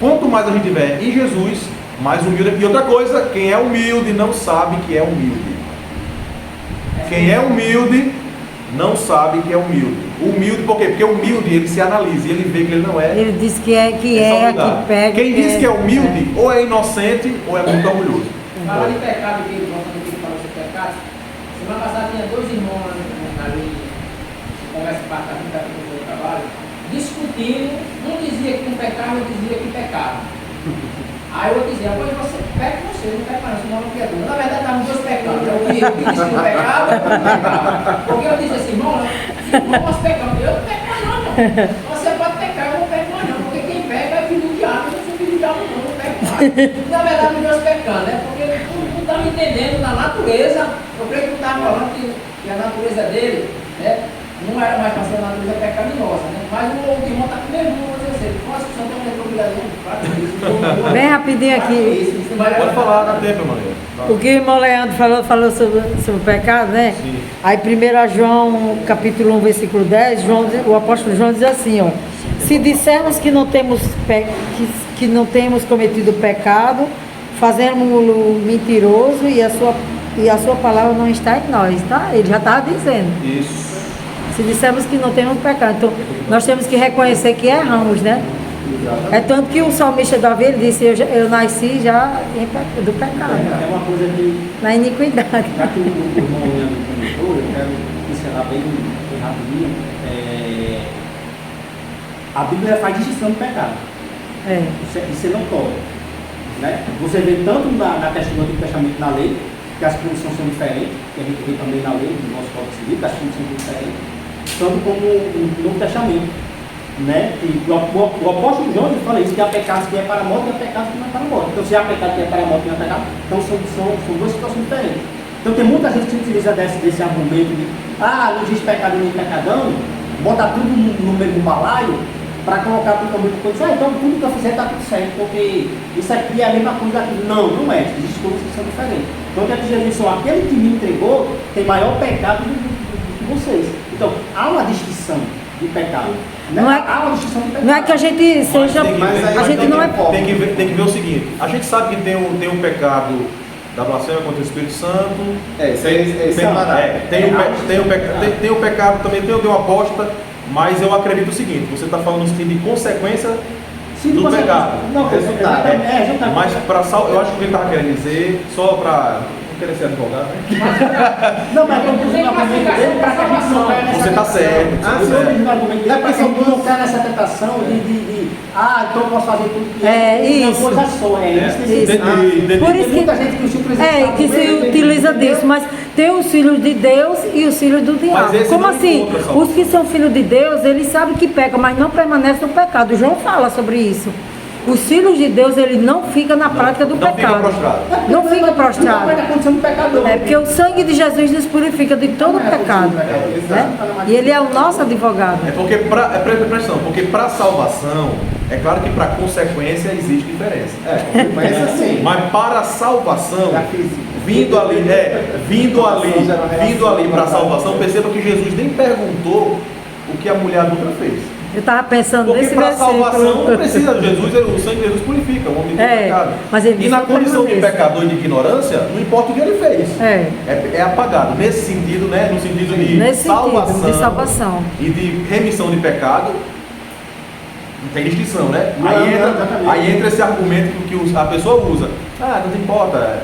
Quanto mais a gente tiver em Jesus, mais humilde. E outra coisa, quem é humilde não sabe que é humilde. Quem é humilde não sabe que é humilde. Humilde por quê? Porque humilde ele se analisa, ele vê que ele não é. Ele diz que pega. Quem diz que é humilde, ou é inocente, ou é muito orgulhoso. Fala de pecado aqui, voltando aqui para os pecados. Semana passada tinha dois irmãos ali, conversa para no meu trabalho, discutindo, um dizia que não pecava, outro dizia que pecava. Aí eu dizia, pois você peca você, não peca não, senão não perdoa. Na verdade, estavam dois pecando. Eu que disse que não pecava, eu não pecava. Porque eu disse assim, irmão, nós pecamos. Eu não peco mais não, irmão. Você pode pecar, eu não peco mais não. Porque quem peca é filho do diabo, eu não sou filho do diabo não, não peco mais. Na verdade, os dois pecando, né? Porque tu está me entendendo na natureza. Eu creio que tu estava falando que a natureza dele, né? Não era mais para ser uma natureza pecaminosa, né? Mas o irmão está com o mesmo, nossa, o senhor tem um tranquilidade. Bem rapidinho aqui. Pode falar, dá tempo, irmão. O que o irmão Leandro falou sobre o pecado, né? Sim. Aí 1 João, capítulo 1, versículo 10, o apóstolo João diz assim, ó. Se dissermos que não temos, que não temos cometido pecado, fazemos-lo mentiroso e a sua palavra não está em nós, tá? Ele já estava dizendo. Isso. Se dissermos que não temos pecado, então nós temos que reconhecer que erramos, né? É tanto que o salmista Davi, ele disse, eu nasci já do pecado, É uma coisa que, na iniquidade. já que o irmão Leandro comentou, eu quero encerrar bem rapidinho. A Bíblia faz distinção do pecado. É. Isso é notório. Né? Você vê tanto na questão do Antigo Testamento, na lei, que as punições são diferentes, que a gente vê também na lei, no nosso Código Civil, que as punições são diferentes, tanto como no Novo Testamento. Né? E o apóstolo João fala isso, que há pecados que é para a morte e há pecados que não é para a morte. Então, se há pecado que é para a morte e não é pecado, então são duas situações diferentes. Então, tem muita gente que utiliza desse argumento de não existe pecado nem pecadão, bota tudo no mesmo balaio, para colocar tudo no mesmo coisa. Então, tudo que eu fizer está tudo certo, porque isso aqui é a mesma coisa daquilo. Não é. Existem coisas que são diferentes. Então, quer dizer, só aquele que me entregou tem maior pecado do que vocês. Então, há uma distinção de pecado. Não é, há uma distinção de pecado. não é que a gente seja. A gente não é. Tem que ver o seguinte: a gente sabe que tem um pecado da blasfêmia contra o Espírito Santo. Tem o pecado também, tem o de uma apóstata, mas eu acredito o seguinte: você está falando no sentido de consequência do pecado. Não, mas para eu acho que ele estava querendo dizer, só para. Não querer ser advogado, né? Não, mas eu pus um argumento dele para que a gente não caia nessa Você está certo. Para que a gente não caia nessa tentação então eu posso fazer tudo que isso. Uma coisa só, Por isso tem muita gente que que se utiliza disso, mas tem os filhos de Deus e os filhos do diabo. Como assim? Os que são filhos de Deus, eles sabem que pecam, mas não permanecem no pecado. João fala sobre isso. Os filhos de Deus, ele não fica na prática do pecado. Não fica prostrado. É porque o sangue de Jesus nos purifica de todo o pecado. Né? E ele é o nosso advogado. É porque para salvação, é claro que para consequência existe diferença. Mas para a salvação, vindo ali para a salvação, perceba que Jesus nem perguntou o que a mulher adulta fez. Eu estava pensando porque nesse para versículo. salvação não precisa de Jesus, o sangue de Jesus purifica o homem do pecado. Mas ele e na condição de pecador e de ignorância, não importa o que ele fez. É apagado. Nesse sentido, né? No sentido de salvação e de remissão de pecado, não tem distinção, né? Aí entra esse argumento que a pessoa usa. Não importa.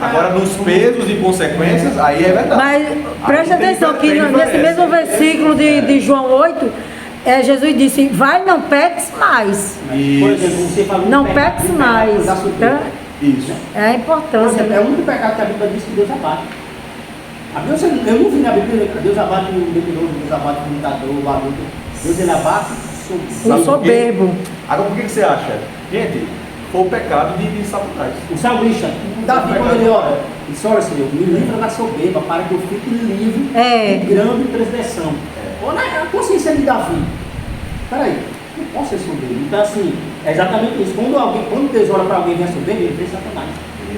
Agora nos pesos e consequências, aí é verdade. Mas preste atenção que nesse mesmo versículo de João 8, Jesus disse, vai, não peques mais. Por exemplo, você falou não peques mais. Então, isso. É a importância. É o único pecado que a Bíblia diz que Deus abate. Eu não vi na Bíblia que Deus abate o mentiroso, Deus abate o imitador, o adulto. Deus ele abate o soberbo. Agora por que você acha? Gente, foi o pecado de Satanás. O salmista, Davi, quando ele ora, disse, olha Senhor, me livra da soberba, para que eu fique livre de grande transgressão. Olha a consciência de Davi. Peraí, não posso ser soberbo. Então assim, é exatamente isso. Quando Deus ora para alguém vir a soberba, ele vê Satanás.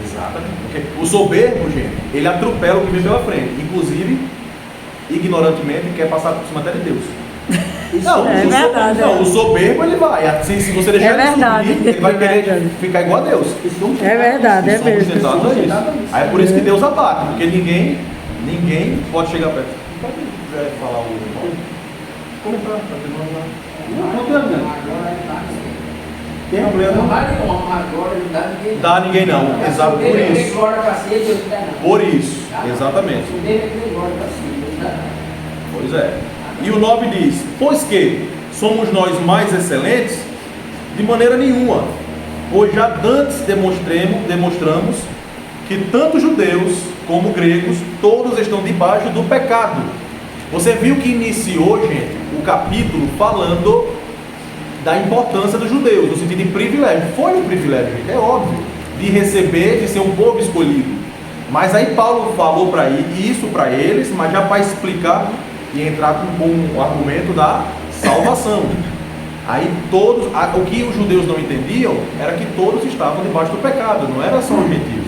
Exatamente. Porque o soberbo, gente, ele atropela o que vem pela frente. Inclusive, ignorantemente, quer passar por cima até de Deus. O soberbo ele vai. Assim, se você deixar ele subir, ele vai querer ficar igual a Deus. É verdade, é mesmo. Aí é por isso que Deus abate, porque ninguém pode chegar perto. Pode falar o nome? Como para dá ninguém não. Exato, por isso. Exatamente. Pois é. E o 9 diz, pois que somos nós mais excelentes, De maneira nenhuma. Pois já antes demonstramos que tanto judeus como gregos, todos estão debaixo do pecado. Você viu que iniciou, gente, o capítulo falando da importância dos judeus, no sentido de privilégio. Foi um privilégio, gente, é óbvio, de receber, de ser um povo escolhido. Mas aí Paulo falou para isso para eles, mas já para explicar e entrar com o argumento da salvação. Aí todos, o que os judeus não entendiam era que todos estavam debaixo do pecado, não era só os gentios.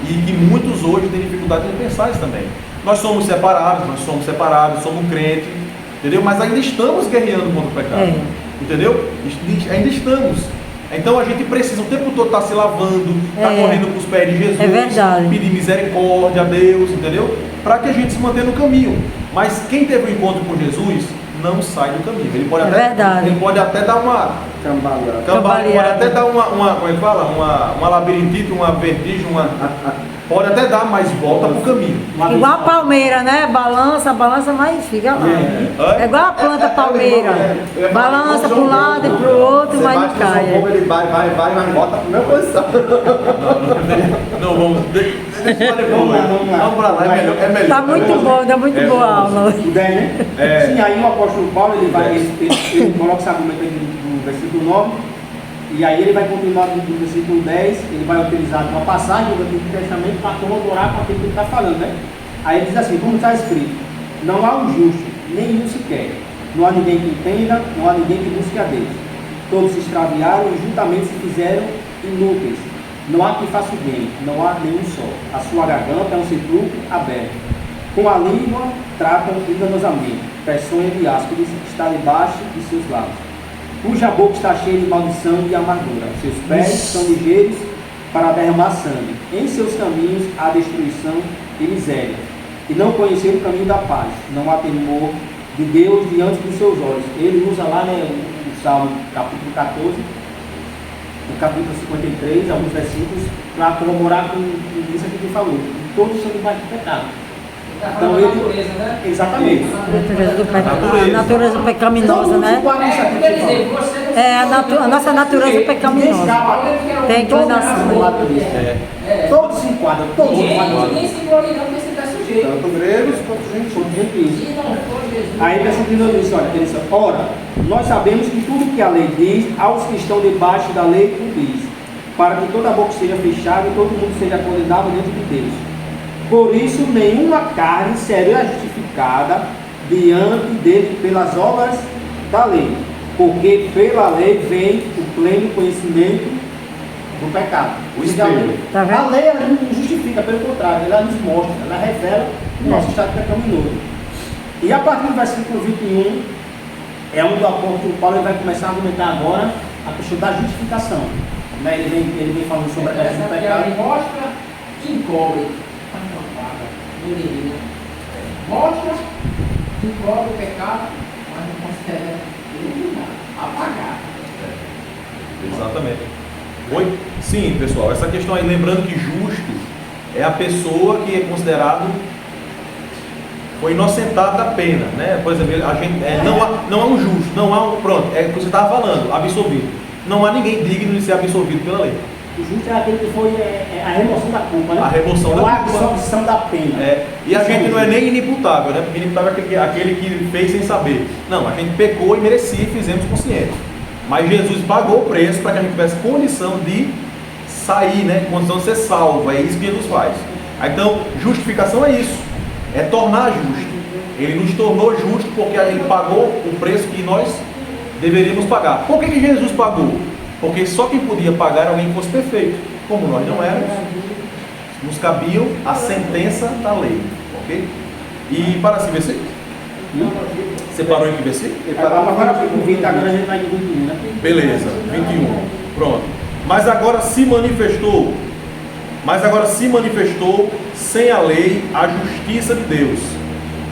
E que muitos hoje têm dificuldade de pensar isso também. Nós somos separados, somos crentes, entendeu? Mas ainda estamos guerreando contra o pecado, entendeu? Ainda estamos. Então a gente precisa o tempo todo estar se lavando, estar correndo com os pés de Jesus, pedir misericórdia a Deus, entendeu? Para que a gente se mantenha no caminho. Mas quem teve um encontro com Jesus não sai do caminho. Ele pode até dar uma cambaleada, pode até dar como é que fala? Uma labirintite, uma vertigem, pode até dar, mas volta pro caminho. Igual a palmeira, né? Balança, mas fica lá. É igual a planta palmeira. Balança para um lado e para o outro, mas não cai. Ele vai, mas volta para a mesma posição. Não, vamos. Deixa vamos para lá, é melhor. Tá muito bom, tá muito boa a aula. Sim, aí o apóstolo Paulo, ele coloca esse argumento do versículo 9, e aí ele vai continuar do versículo 10, ele vai utilizar uma passagem do Antigo Testamento para corroborar com aquilo que ele está falando, né? Aí ele diz assim, como está escrito, não há um justo, nenhum sequer, não há ninguém que entenda, não há ninguém que busque a Deus. Todos se extraviaram e juntamente se fizeram inúteis. Não há quem faça o bem, não há nenhum só. A sua garganta é um sepulcro aberto. Com a língua tratam enganosamente, peçonha de áspides está debaixo de seus lábios. Cuja boca está cheia de maldição e amargura. Seus pés são ligeiros para derramar sangue. Em seus caminhos há destruição e miséria. E não conheceram o caminho da paz. Não há temor de Deus diante dos seus olhos. Ele usa lá, né, o Salmo capítulo 14, no capítulo 53, alguns versículos, para corroborar com isso aqui que ele falou. Todos são debaixo do pecado. Então ele, natureza, né? Exatamente. A natureza pecaminosa, né? A nossa natureza pecaminosa. Tem inclinação. Todos se enquadram, todos se enquadram. Ninguém se gloria não, porque você está sujeito. Tanto gregos quanto gentios. Se não for Jesus. Aí versículo 19 diz, olha, ele diz, ora, nós sabemos que tudo que a lei diz, aos que estão debaixo da lei o diz, para que toda a boca seja fechada e todo mundo seja condenado dentro de Deus. Por isso, nenhuma carne será justificada diante dele pelas obras da lei, porque pela lei vem o pleno conhecimento do pecado. A lei ela não justifica, pelo contrário, ela nos mostra, ela revela o nosso estado pecaminoso. E a partir do versículo 21, é onde o apóstolo Paulo vai começar a argumentar agora a questão da justificação. Né? Ele vem falando sobre a questão do pecado. Ele mostra e encobre. Mostra, encobre o pecado, mas não consegue eliminar, apagar. Exatamente. Oi? Sim, pessoal, essa questão aí, lembrando que justo é a pessoa que é considerado, foi inocentado da pena, né? Por exemplo, a gente, não há um justo, não há um, pronto, é o que você estava falando, absolvido. Não há ninguém digno de ser absolvido pela lei. O justo é aquele que foi a remoção da culpa, né? A remoção da culpa. A absorção da pena. E a gente não é nem inimputável, né? Porque inimputável é aquele que fez sem saber. Não, a gente pecou e merecia e fizemos consciente. Mas Jesus pagou o preço para que a gente tivesse condição de sair, né? Condição de ser salvo. É isso que Jesus faz. Então, justificação é isso. É tornar justo. Ele nos tornou justo porque ele pagou o preço que nós deveríamos pagar. Por que Jesus pagou? Porque só quem podia pagar era alguém que fosse perfeito. Como nós não éramos, nos cabiam a sentença da lei. Ok? E para esse versículo? Você parou em que versículo? Agora o 20, agora a gente vai em 21, né? Beleza, 21. Pronto. Mas agora se manifestou sem a lei a justiça de Deus,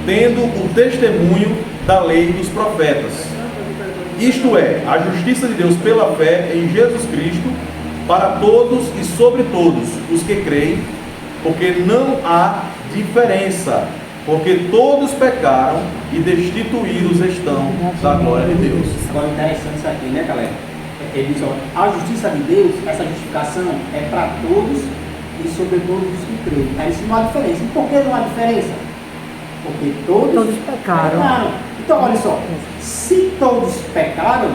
tendo o testemunho da lei e dos profetas. Isto é, a justiça de Deus pela fé em Jesus Cristo, para todos e sobre todos os que creem, porque não há diferença, porque todos pecaram e destituídos estão da glória de Deus. Agora interessante isso aqui, né, galera? Ele diz, ó, a justiça de Deus, essa justificação é para todos e sobre todos os que creem. Aí isso não há diferença. E por que não há diferença? Porque todos pecaram. Então, olha só, se todos pecaram,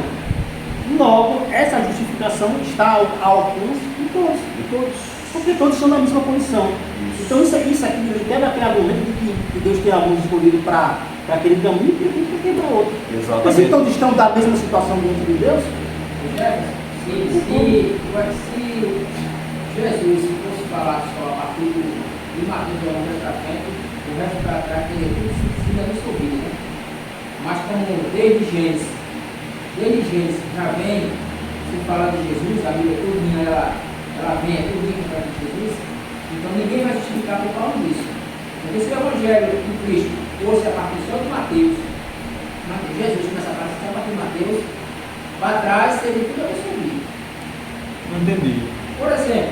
logo essa justificação está ao alcance de todos. Porque todos estão na mesma condição. Então isso aqui ele quebra aquele argumento de que Deus tem alguns escolhidos para aquele caminho e para quebrar outro. Exatamente. Mas se todos estão da mesma situação diante de Deus, se Jesus fosse falar só a partir de Mateus de Holanda para frente, o resto para trás teria tudo sido absorvido, né? Mas como desde Gênesis já vem se falar de Jesus, a Bíblia toda ela vem tudo por causa de Jesus, então ninguém vai justificar por causa disso. Porque se o Evangelho de Cristo fosse a partir só de Mateus, Jesus começa a partir só a partir de Mateus, para trás seria tudo absorvido. Não entendi. Por exemplo,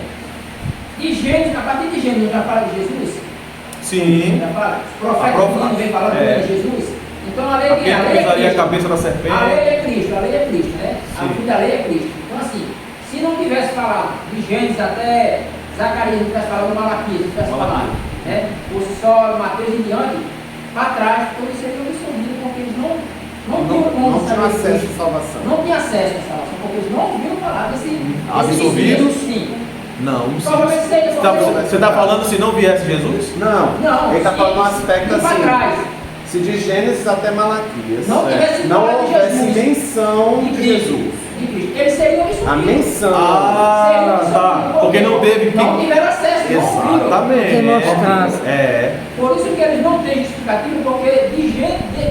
de Gênesis, a partir de Gênesis já fala de Jesus? Sim. Já fala? Os profetas não vem falando de Jesus? Então a lei Porque é pisaria a Cristo. cabeça da serpente. A lei é Cristo, né? A Sim. vida da lei é Cristo. Então assim, se não tivesse falado de Gênesis até Zacarias, não tivesse falado de Malaquias, não tivesse falado, né? Fosse só Mateus em diante, para trás, todo isso aí foi absorvido, porque eles não tinham como Não tinha saber acesso disso. à salvação. Não tinha acesso à salvação, porque eles não ouviram falar desse Absorvidos? Sim. Não, Provavelmente seria você está falando se não viesse Jesus? Não, ele está falando um aspecto para assim. trás. Se de Gênesis até Malaquias Não tivesse não falado de houvesse Jesus. menção de Jesus. De Cristo. Eles seriam absorvidos. A menção. Ah, tá. Porque não teve Não tiveram acesso, não ouviram. Exatamente. Quem mostrasse. É. Por isso que eles não têm justificativo, porque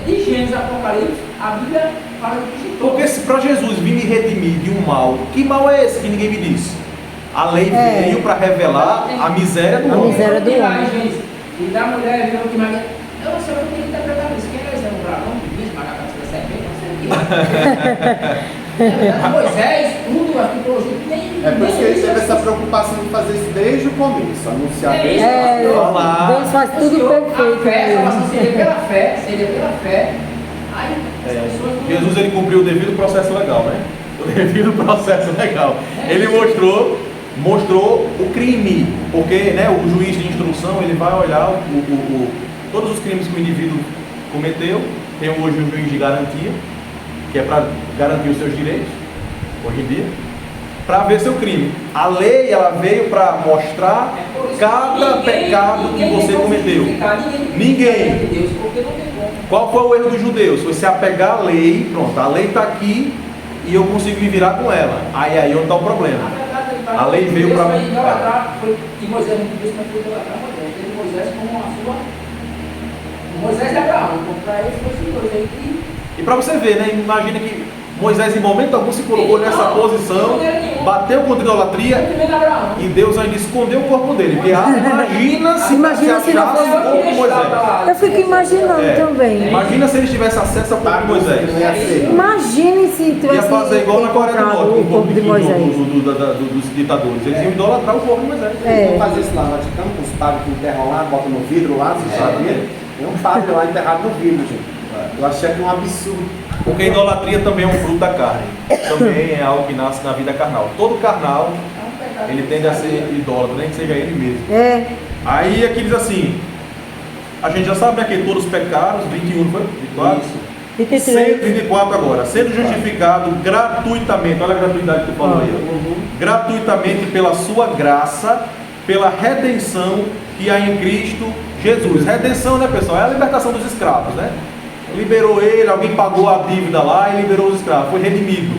de Gênesis a Apocalipse, a Bíblia fala de Cristo. Porque se para Jesus vir me redimir de um mal, que mal é esse que ninguém me disse? A lei veio para revelar a miséria do A homem. miséria do homem. E da mulher virou que Maria. Eu não sei o que ele interpretar isso. Quem é esse dragão? Bicho, macaco da serpente? Não sei o que. Moisés, tudo, a tipologia, nem. É por isso que ele teve essa preocupação de fazer isso desde o começo, anunciar desde Deus faz tudo perfeito. A fé, a salvação mesmo. seria pela fé. Aí, as pessoas não- Jesus ele cumpriu o devido processo legal, né? O devido processo legal. Ele mostrou o crime, porque né, o juiz de instrução ele vai olhar todos os crimes que o indivíduo cometeu. Tem hoje um juiz de garantia, que é para garantir os seus direitos, hoje em dia, para ver seu crime. A lei ela veio para mostrar cada pecado que você cometeu. Ninguém. Deus, porque não tem como. Qual foi o erro dos judeus? Foi se apegar à lei, pronto, a lei está aqui e eu consigo me virar com ela. Aí onde está o problema. A lei veio para mim. E Moisés não Deus não foi idolatrar Moisés. Teve Moisés como a sua. Moisés é Abraão. Então, para ele foi esse Moisés aí. E para você ver, né? Imagina que Moisés em momento algum se colocou nessa posição, bateu contra a idolatria e Deus ainda escondeu o corpo dele. Porque imagina se Imagina se não achasse fosse- o corpo de Moisés. Eu fico imaginando É. também. Imagina se eles tivessem acesso ao corpo de Moisés. Não ia ser. Imagine se Ia tivesse fazer igual na Coreia do encontrado Norte, o corpo de Moisés. dos ditadores. Eles iam idolatrar o corpo de Moisés. É. Vamos fazer isso lá no Vaticano, com os padres que enterram lá, botam no vidro lá, você sabia? Tem um padre lá enterrado no vidro, gente. Eu achei que é um absurdo. Porque a idolatria também é um fruto da carne. Também é algo que nasce na vida carnal. Todo carnal, ele tende a ser idólatra, nem que seja ele mesmo. É, Aí aqui diz assim, a gente já sabe, né, que todos os pecados, 21, foi? 24? 23. 124 agora, sendo justificado gratuitamente, olha a gratuidade que tu falou aí, ó. Gratuitamente pela sua graça, pela redenção que há em Cristo Jesus. Redenção, né, pessoal? É a libertação dos escravos, né? Liberou ele, alguém pagou a dívida lá e liberou os escravos, foi redimido,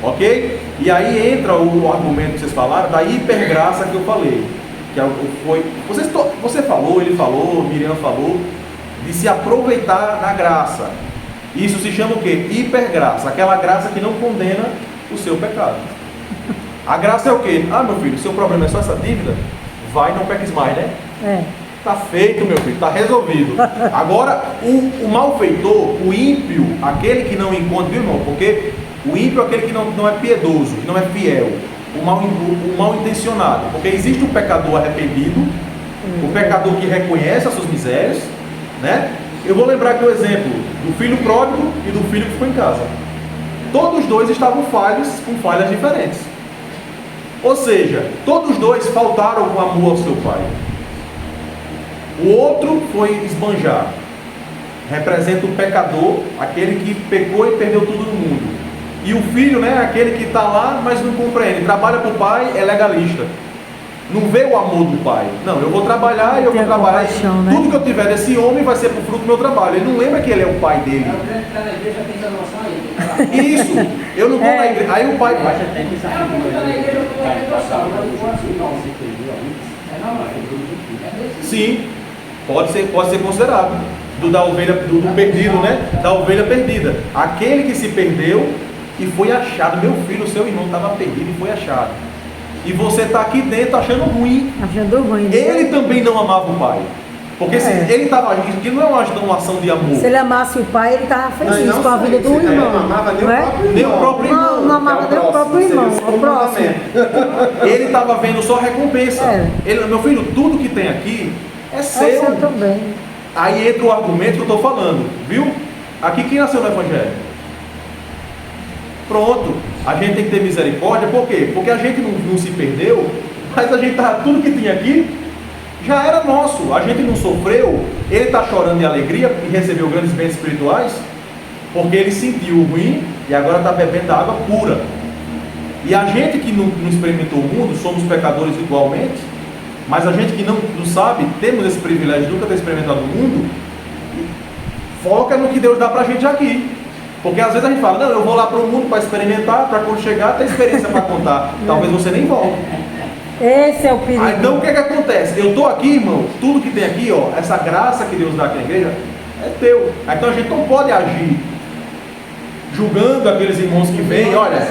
ok? E aí entra o argumento que vocês falaram da hipergraça que eu falei, que foi, você falou, ele falou, Miriam falou, de se aproveitar da graça. Isso se chama o quê? Hipergraça, aquela graça que não condena o seu pecado. A graça é o quê? Ah, meu filho, seu problema é só essa dívida? Vai, não peques mais, né? é. Está feito, meu filho, está resolvido. Agora, o malfeitor, o ímpio, aquele que não encontra, viu, irmão? Porque o ímpio é aquele que não é piedoso, que não é fiel, o mal intencionado. Porque existe o pecador arrependido, o pecador que reconhece as suas misérias, né? Eu vou lembrar aqui o exemplo do filho pródigo e do filho que ficou em casa. todos dois estavam falhos, com falhas diferentes. Ou seja, todos dois faltaram com amor ao seu pai. O outro foi esbanjar. Representa o pecador, aquele que pecou e perdeu tudo no mundo. E o filho, né, aquele que está lá, mas não compreende. Trabalha para o pai, é legalista. Não vê o amor do pai. Não, eu vou trabalhar e eu vou trabalhar. Né? Tudo que eu tiver desse homem vai ser por fruto do meu trabalho. Ele não lembra que ele é o pai dele. É o crente que está na igreja tem essa noção aí. Isso, eu não estou na igreja. Aí o pai vai. É o crente que está na igreja, eu estou na noção. Eu não gosto não. É normal. Sim, pode ser considerado. Da ovelha, do perdido, né? Da ovelha perdida. Aquele que se perdeu e foi achado. Meu filho, seu irmão estava perdido e foi achado. E você está aqui dentro achando ruim. Achando ruim. Ele também não amava o pai. Porque se ele estava agindo, que não é uma ação de amor. Se ele amasse o pai, ele estava feliz com a vida do irmão. Não amava nem o próprio irmão. Não amava nem o próprio irmão, o próximo. Ele estava vendo só recompensa. Ele, meu filho, tudo que tem aqui é seu. É seu também. Aí entra o argumento que eu estou falando, viu? Aqui quem nasceu no Evangelho? Pronto, a gente tem que ter misericórdia, por quê? Porque a gente não se perdeu, mas a gente tudo que tinha aqui já era nosso, a gente não sofreu. Ele está chorando de alegria e recebeu grandes bens espirituais, porque ele sentiu o ruim e agora está bebendo da água pura. E a gente que não experimentou o mundo, somos pecadores igualmente. Mas a gente que não sabe, temos esse privilégio de nunca ter experimentado o mundo, foca no que Deus dá pra gente aqui. Porque às vezes a gente fala, não, eu vou lá para o mundo para experimentar, para quando chegar ter experiência para contar. Talvez você nem volte. Esse é o perigo. Então o que acontece? Eu estou aqui, irmão, tudo que tem aqui, ó, essa graça que Deus dá aqui na igreja, é teu. Então a gente não pode agir julgando aqueles irmãos que vêm, olha,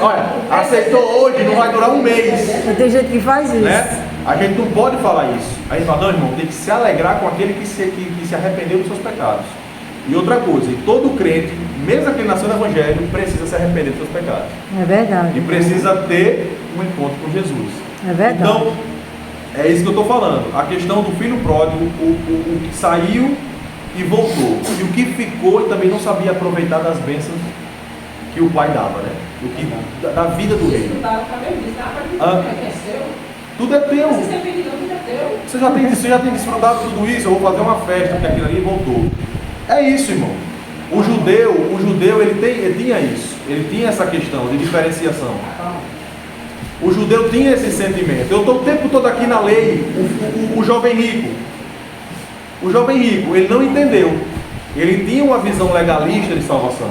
aceitou hoje, não vai durar um mês. Tem gente que faz isso. Né? A gente não pode falar isso. A gente fala, não, irmão, tem que se alegrar com aquele que se arrependeu dos seus pecados. E outra coisa, todo crente, mesmo aquele que nasceu no Evangelho, precisa se arrepender dos seus pecados. É verdade. E precisa ter um encontro com Jesus. É verdade. Então, é isso que eu estou falando. A questão do filho pródigo, o que saiu e voltou. E o que ficou e também não sabia aproveitar das bênçãos que o pai dava, né? Da vida do rei. Tudo é teu. Você já tem desfrutado tudo isso. Eu vou fazer uma festa, porque aquilo ali voltou. É isso, irmão. O judeu ele tinha isso. Ele tinha essa questão de diferenciação. O judeu tinha esse sentimento. Eu estou o tempo todo aqui na lei. O jovem rico. O jovem rico, ele não entendeu. Ele tinha uma visão legalista de salvação.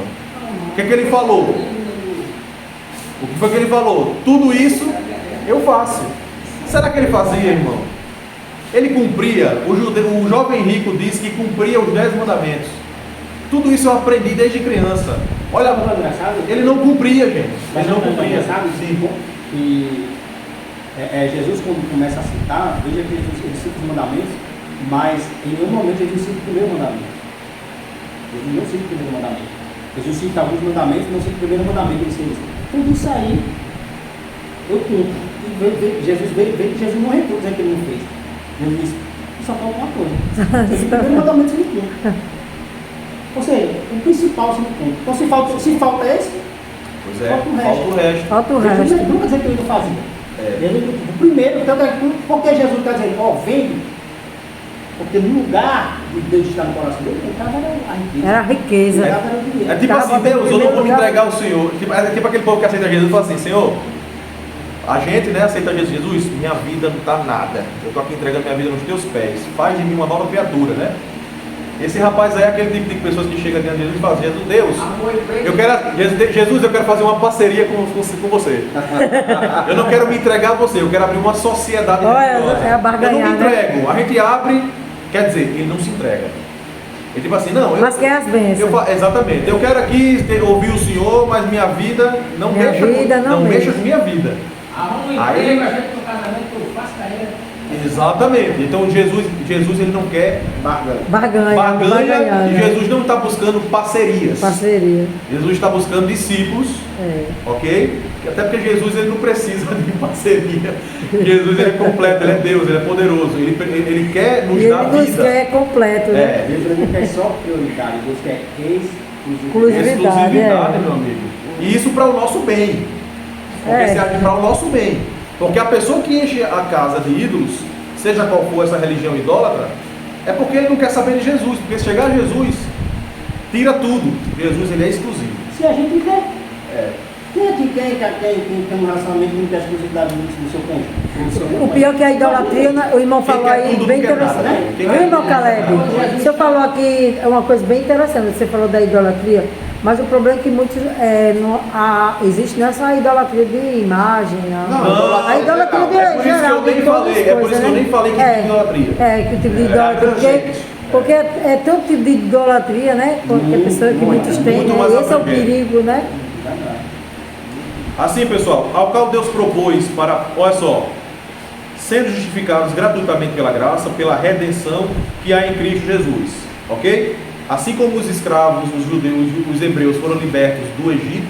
O que ele falou? O que foi que ele falou? Tudo isso eu faço. Será que ele fazia, irmão? Ele cumpria. O jovem rico disse que cumpria os 10 mandamentos. Tudo isso eu aprendi desde criança. Olha, ele não cumpria, gente. Ele não cumpria. E Jesus, quando começa a citar, veja que ele cita os mandamentos, mas em nenhum momento Jesus cita o primeiro mandamento. Jesus não cita o primeiro mandamento. Jesus cita alguns mandamentos, não cita o primeiro mandamento. Ele diz: tudo isso aí eu cumpro. E Jesus não recua dizendo que ele não fez. Jesus disse: só falta uma coisa. O primeiro mandamento você não cumpre. Ou seja, o principal você não cumpre. Então se falta esse, pois é, falta o resto. Jesus nunca dizia que ele não fazia. O primeiro, porque Jesus está dizendo, vem, porque no lugar de Deus estar no coração dele, ele estava era a riqueza. É tipo assim, Deus, eu não vou me entregar ao Senhor. É tipo aquele povo que aceita Jesus e fala assim: Senhor, a gente, né, aceita Jesus, minha vida não está nada. Eu estou aqui entregando minha vida nos teus pés. Faz de mim uma nova criatura, né? Esse rapaz aí é aquele tipo de pessoas que chega diante de Jesus e fala: Jesus, eu quero fazer uma parceria com você. Eu não quero me entregar a você, eu quero abrir uma sociedade religiosa. É a barganhar, eu não me entrego. Né? A gente abre, quer dizer, ele não se entrega. Ele tipo assim, não. Mas quer as bênçãos. Exatamente. Eu quero aqui ouvir o Senhor, mas minha vida não mexa com minha vida. Aí a gente no casamento, eu faço carreira. Exatamente. Então Jesus ele não quer barganha, e Jesus não está buscando parcerias. Jesus está buscando discípulos, ok? Até porque Jesus ele não precisa de parceria. Jesus ele é completo, ele é Deus, ele é poderoso. Ele quer nos dar vida. Deus quer completo, né? Deus não quer só prioridade, Deus quer exclusividade, meu amigo. E isso para o nosso bem. Porque se age para o nosso bem. Porque a pessoa que enche a casa de ídolos, seja qual for essa religião idólatra, é porque ele não quer saber de Jesus. Porque se chegar a Jesus, tira tudo. Jesus, ele é exclusivo. Se a gente quer, quem aqui tem um relacionamento com a exclusividade do seu cônjuge? O pior que a idolatria, o irmão falou quer aí, tudo bem não quer nada, interessante. né? Quem O quer irmão tudo. Caleb, o senhor falou aqui uma coisa bem interessante, você falou da idolatria, mas o problema é que muitos, existe não é só a idolatria de imagem, não. Não, A idolatria é por isso que geral, eu nem de todas falei, as é por isso coisas, que eu né? nem falei que tipo de idolatria. Que o tipo de idolatria, porque é tanto tipo de idolatria, né? Porque a pessoa que muitos têm, muito né? mais Esse é o abrangente. perigo, né? Assim, pessoal, ao qual Deus propôs para, olha só, sendo justificados gratuitamente pela graça, pela redenção que há em Cristo Jesus, ok? Assim como os escravos, os judeus, os hebreus foram libertos do Egito,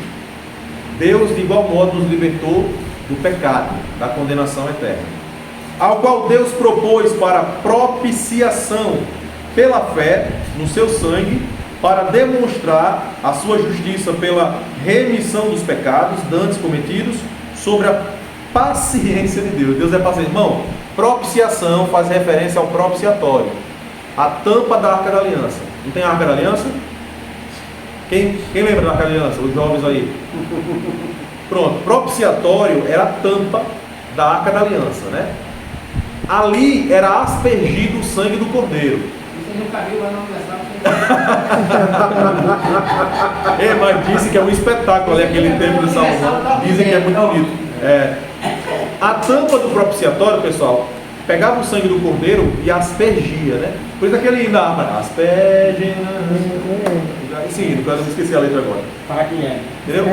Deus de igual modo nos libertou do pecado, da condenação eterna. Ao qual Deus propôs para propiciação pela fé no seu sangue, para demonstrar a sua justiça pela remissão dos pecados dantes cometidos, sobre a paciência de Deus. Deus é paciente. Irmão, propiciação faz referência ao propiciatório, a tampa da Arca da Aliança. Não tem a Arca da Aliança? Quem lembra da Arca da Aliança? Os jovens aí. Pronto, propiciatório era a tampa da Arca da Aliança, né? Ali era aspergido o sangue do cordeiro. Você nunca viu lá na universidade? Mas disse que é um espetáculo ali, aquele templo de Salomão. Dizem que é muito bonito. A tampa do propiciatório, pessoal, pegava o sangue do cordeiro e aspergia, né? Por isso aquele hino da arma, asperge. Sim, eu não esqueci a letra agora. Para quem é? Entendeu?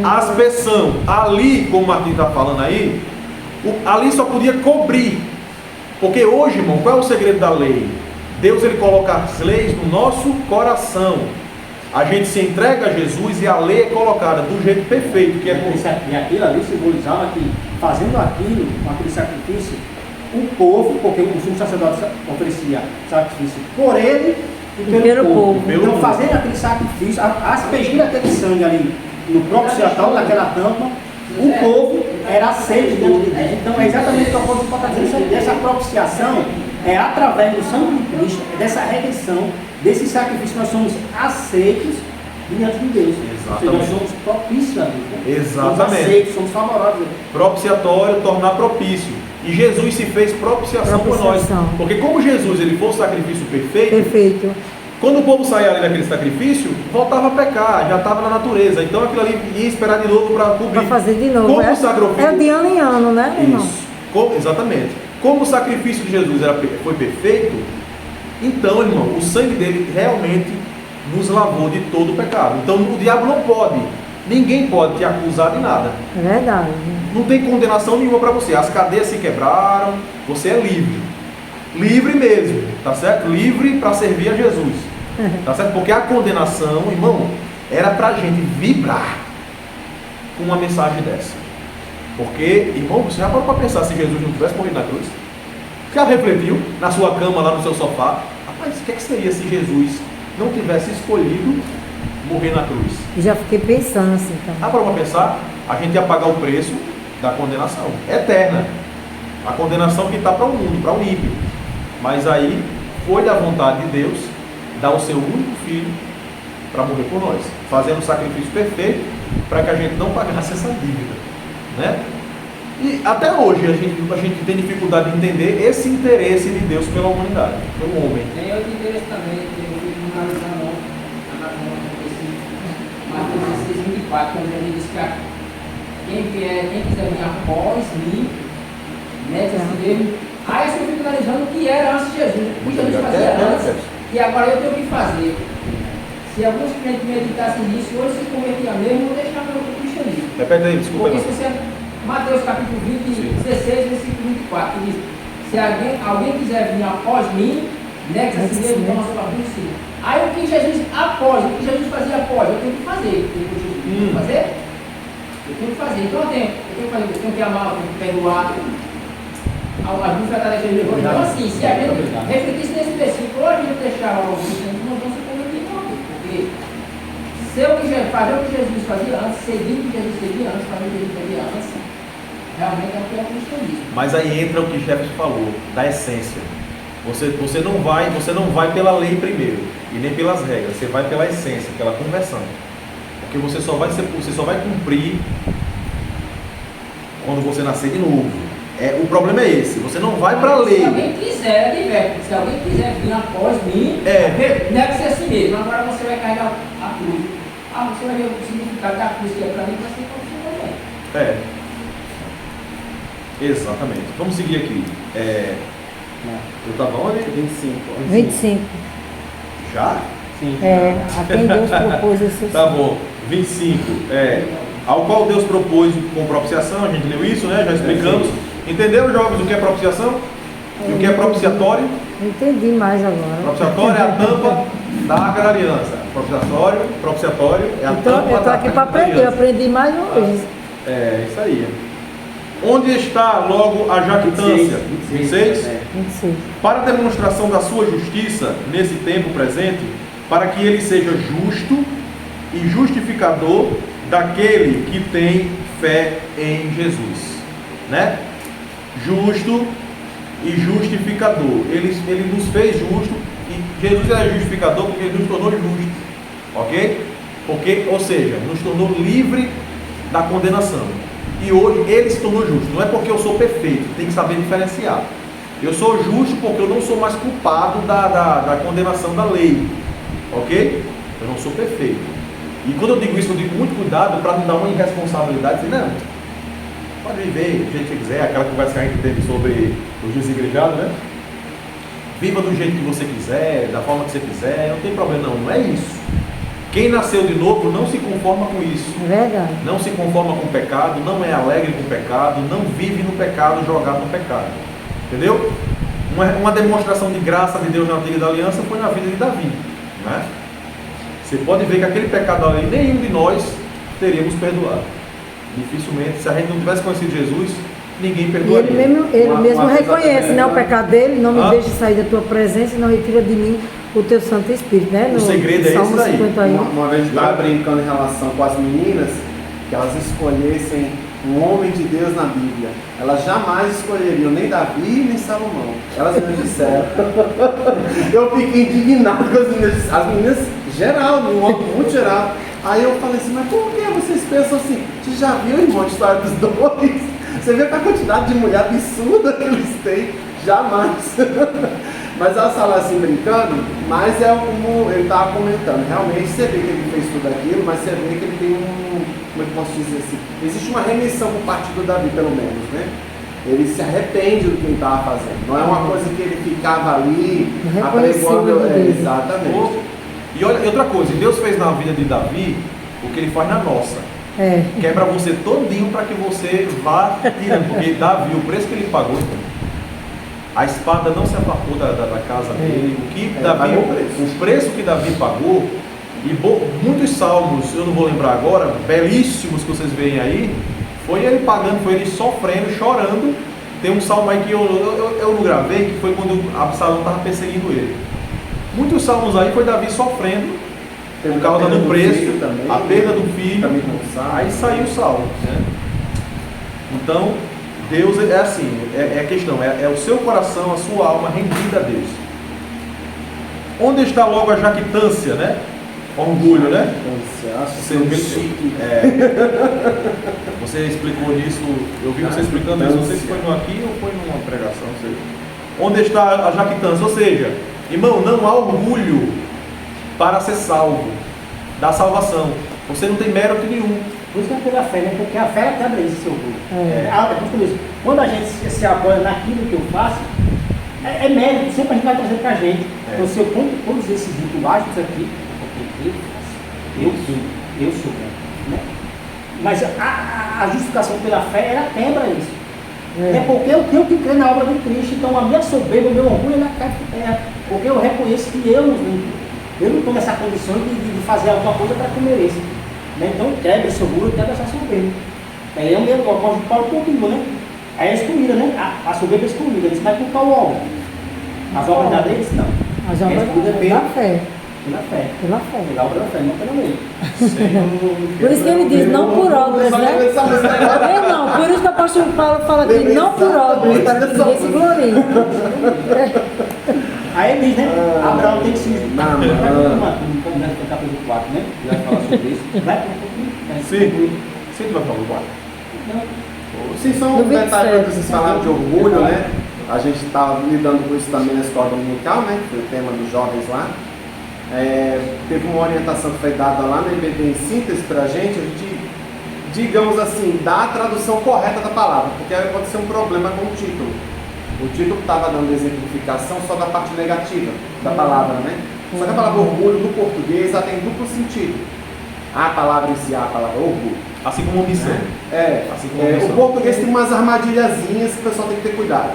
Aspersão. Ali, como o Martins está falando aí, ali só podia cobrir. Porque hoje, irmão, qual é o segredo da lei? Deus, ele coloca as leis no nosso coração. A gente se entrega a Jesus e a lei é colocada do jeito perfeito, que é por... E aquilo ali simbolizava que, fazendo aquilo, aquele sacrifício, o povo, porque o sumo sacerdote oferecia sacrifício por ele e pelo povo. Então, fazendo aquele sacrifício, aspergindo aquele sangue ali no propiciatório, naquela tampa, o povo era aceito diante de Deus. Então, é exatamente o que o apóstolo está dizendo. Essa propiciação é através do sangue de Cristo, dessa redenção, desse sacrifício, nós somos aceitos diante de Deus. Exatamente. Nós somos propícios a Deus. Né? Exatamente. Somos aceitos, somos favorosos. Propiciatório, tornar propício. E Jesus se fez propiciação por nós. Porque como Jesus, ele foi o sacrifício perfeito, quando o povo saía ali daquele sacrifício, voltava a pecar, já estava na natureza. Então aquilo ali ia esperar de novo para cobrir. Para fazer de novo. Como o sacrifício... É de ano em ano, né, irmão? Isso. Exatamente. Como o sacrifício de Jesus foi perfeito, então, irmão, o sangue dele realmente nos lavou de todo o pecado. Então o diabo não pode, ninguém pode te acusar de nada. É verdade. Não tem condenação nenhuma para você. As cadeias se quebraram, você é livre. Livre mesmo, tá certo? Livre para servir a Jesus. Tá certo? Porque a condenação, irmão, era para a gente vibrar com uma mensagem dessa. Porque, irmão, você já parou para pensar se Jesus não tivesse morrido na cruz? Você já refletiu na sua cama, lá no seu sofá? Rapaz, o que seria se Jesus não tivesse escolhido morrer na cruz? E já fiquei pensando assim também. Já parou para pensar? A gente ia pagar o preço da condenação eterna. A condenação que está para o mundo, para o ímpio. Mas aí foi da vontade de Deus dar o seu único filho para morrer por nós, fazendo um sacrifício perfeito para que a gente não pagasse essa dívida, né? E até hoje a gente tem dificuldade de entender esse interesse de Deus pela humanidade, pelo homem. Tem outro interesse também, que eu fui analisando esse Mateus 6:24, quando ele diz que quem quiser vir após mim, nega a si mesmo. Aí eu fico analisando o que era antes de Jesus, o que Jesus fazia antes, e agora eu tenho que fazer. Se alguns crentes meditassem nisso, hoje se convertia mesmo, ou deixava o cristianismo. Repete aí, desculpa. Porque se você, Mateus capítulo 20, 16, versículo 24, que diz, se alguém quiser vir após mim, negue a si mesmo, toma a sua cruz e siga. Aí o que Jesus fazia após, eu tenho que fazer. Eu tenho que fazer? Eu tenho que fazer. Então eu tenho que amar, eu tenho que perdoar. As duas características de Então, assim, se a gente refletisse nesse versículo, ou a gente deixava alguns crentes não vão se converter, não. Porque Ser o que fazer o que Jesus fazia antes, seguir o que Jesus seguia antes, fazer o que ele fazia antes, realmente é o que é o cristianismo. Mas aí entra o que Jefferson falou, da essência. Você não vai pela lei primeiro, e nem pelas regras, você vai pela essência, pela conversão. Porque você só vai cumprir quando você nascer de novo. O problema é esse, você não vai para a lei. Se alguém quiser, liberto. Se alguém quiser vir após mim, deve ser assim mesmo. Agora você vai carregar a cruz. Você vai ver o significado da cruz que é para mim, vai ser para você também. Exatamente. Vamos seguir aqui. Eu estava onde? 25. Já? Sim. A quem Deus propôs esse. Tá bom. 25. Ao qual Deus propôs com propiciação, a gente leu isso, né? Já explicamos. Entenderam, jovens, o que é propiciação? E o que é propiciatório? Não entendi mais agora. Propiciatório é a tampa da Arca da Aliança. Propiciatório é a Então, tampa eu estou da aqui Arca para da aprender, eu Aliança. aprendi mais uma vez. Isso aí. Onde está logo a jactância? 26. 26. Para a demonstração da sua justiça nesse tempo presente, para que ele seja justo e justificador daquele que tem fé em Jesus, né? Justo e justificador. Ele nos fez justo e Jesus é justificador porque ele nos tornou justo, ok? Ou seja, nos tornou livre da condenação. E hoje ele se tornou justo. Não é porque eu sou perfeito, tem que saber diferenciar. Eu sou justo porque eu não sou mais culpado da condenação da lei, ok? Eu não sou perfeito. E quando eu digo isso, eu digo com muito cuidado para não dar uma irresponsabilidade, dizer, não, pode viver do jeito que quiser, aquela conversa que a gente teve sobre os desigrejados, né? Viva do jeito que você quiser, da forma que você quiser, não tem problema não é isso. Quem nasceu de novo não se conforma com isso. É verdade. Não se conforma com o pecado, não é alegre com o pecado, não vive no pecado, jogado no pecado. Entendeu? Uma demonstração de graça de Deus na antiga aliança foi na vida de Davi, né? Você pode ver que aquele pecado ali, nenhum de nós teríamos perdoado. Dificilmente, se a gente não tivesse conhecido Jesus, ninguém E perdoaria. ele mesmo Uma reconhece, né, o pecado dele, não me Ah. deixe sair da tua presença e não retira de mim o teu Santo Espírito, né? O segredo é Salmo esse daí. 51. Uma vez eu estava brincando em relação com as meninas, que elas escolhessem um homem de Deus na Bíblia. Elas jamais escolheriam nem Davi nem Salomão. Elas me disseram. Eu fiquei indignado com as meninas geral, de um modo muito geral. Aí eu falei assim, mas por que vocês pensam assim? Você já viu, irmão, a história dos dois? Você vê a quantidade de mulher absurda que eles têm? Jamais. Mas elas falam assim brincando, mas é como ele estava comentando. Realmente você vê que ele fez tudo aquilo, mas você vê que ele tem como é que eu posso dizer assim? Existe uma remissão por parte do Davi, pelo menos, né? Ele se arrepende do que ele estava fazendo. Não é uma coisa que ele ficava ali apregoando. Exatamente. E olha, outra coisa, Deus fez na vida de Davi o que ele faz na nossa. Quebra você todinho para que você vá tirando. Porque Davi, o preço que ele pagou, a espada não se apartou da casa dele. O que Davi, o preço que Davi pagou, e muitos salmos, eu não vou lembrar agora, belíssimos que vocês veem aí, foi ele pagando, foi ele sofrendo, chorando. Tem um salmo aí que eu não gravei, que foi quando Absalão estava perseguindo ele. Muitos salmos aí foi Davi sofrendo por causa do preço, a perda do filho, aí saiu o salmo, né? Então, Deus é assim, é a questão, é o seu coração, a sua alma rendida a Deus. Onde está logo a jactância, né? Orgulho, né? Você explicou nisso, eu vi você explicando isso, não sei se foi aqui ou foi numa pregação, não sei. Onde está a jactância? Ou seja, irmão, não há orgulho para ser salvo, da salvação. Você não tem mérito nenhum. Por isso que é pela fé, né? Porque a fé quebra esse orgulho. Quando a gente se apoia naquilo que eu faço, é mérito, sempre a gente vai trazer pra gente. Então, se eu compro todos esses rituais aqui, porque eu sou bom, né? Mas a justificação pela fé, ela quebra isso. É porque eu tenho que crer na obra de Cristo, então a minha soberba, o meu orgulho, ela cai por terra. Porque eu reconheço que eu não estou nessa condição de fazer alguma coisa para que eu mereça. Né? Então quebra esse orgulho, quebra essa soberba. Aí é o mesmo, o apóstolo Paulo continua, né? Aí é excluída, né? A soberba é excluída, eles vai por qual obra? As obras da deles, não. As obras da fé. Pela fé. Pela fé. Pela obra da fé, não pela lei. Por isso que ele diz, não por obras, né? Não, por isso que o apóstolo Paulo fala aqui, não por obras, para que ninguém se glorie. Aí ele diz, né? Abraão tem que se. Não, No capítulo 4, né? Vai falar sobre isso. Vai para um pouquinho. Sim. Sim, tu vai falar do quarto? Sim, são No detalhes 27, que vocês falaram de orgulho, né? A gente estava lidando com isso também na escola dominical, né? Foi o tema dos jovens lá. Teve uma orientação que foi dada lá na IBD em síntese para a gente, digamos assim, dar a tradução correta da palavra, porque aí pode ser um problema com o título. O título estava dando exemplificação só da parte negativa da palavra, né? Só que a palavra orgulho no português ela tem duplo sentido. A palavra em si, a palavra orgulho. Assim como omissão. Assim como O omissão. português tem umas armadilhazinhas que o pessoal tem que ter cuidado.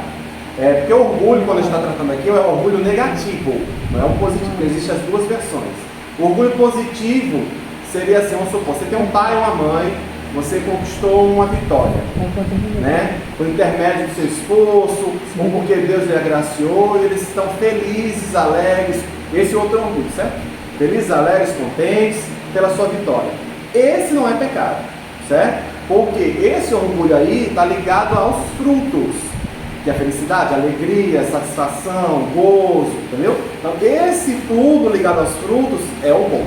Porque o orgulho, quando a gente está tratando aqui, é o orgulho negativo, não é o positivo, existem as duas versões. O orgulho positivo seria assim, vamos supor, você tem um pai ou uma mãe, você conquistou uma vitória, né? Por intermédio do seu esforço, ou porque Deus lhe agraciou, e eles estão felizes, alegres, esse é outro orgulho, certo? Felizes, alegres, contentes pela sua vitória. Esse não é pecado, certo? Porque esse orgulho aí está ligado aos frutos, que é a felicidade, a alegria, a satisfação, gozo, entendeu? Então esse tudo ligado aos frutos é o bom.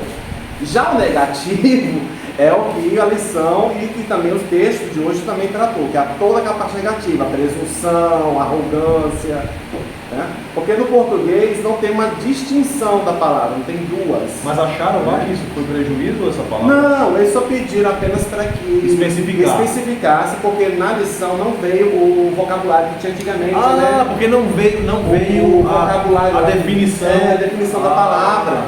Já o negativo é o que a lição e que também os textos de hoje também tratou, que é toda aquela parte negativa, a presunção, a arrogância, né? Porque no português não tem uma distinção da palavra, não tem duas. Mas acharam lá que isso foi prejuízo essa palavra? Não, eles só pediram apenas para que especificasse, porque na lição não veio o vocabulário que tinha antigamente. Né? Porque não veio o vocabulário, a definição. A definição da palavra.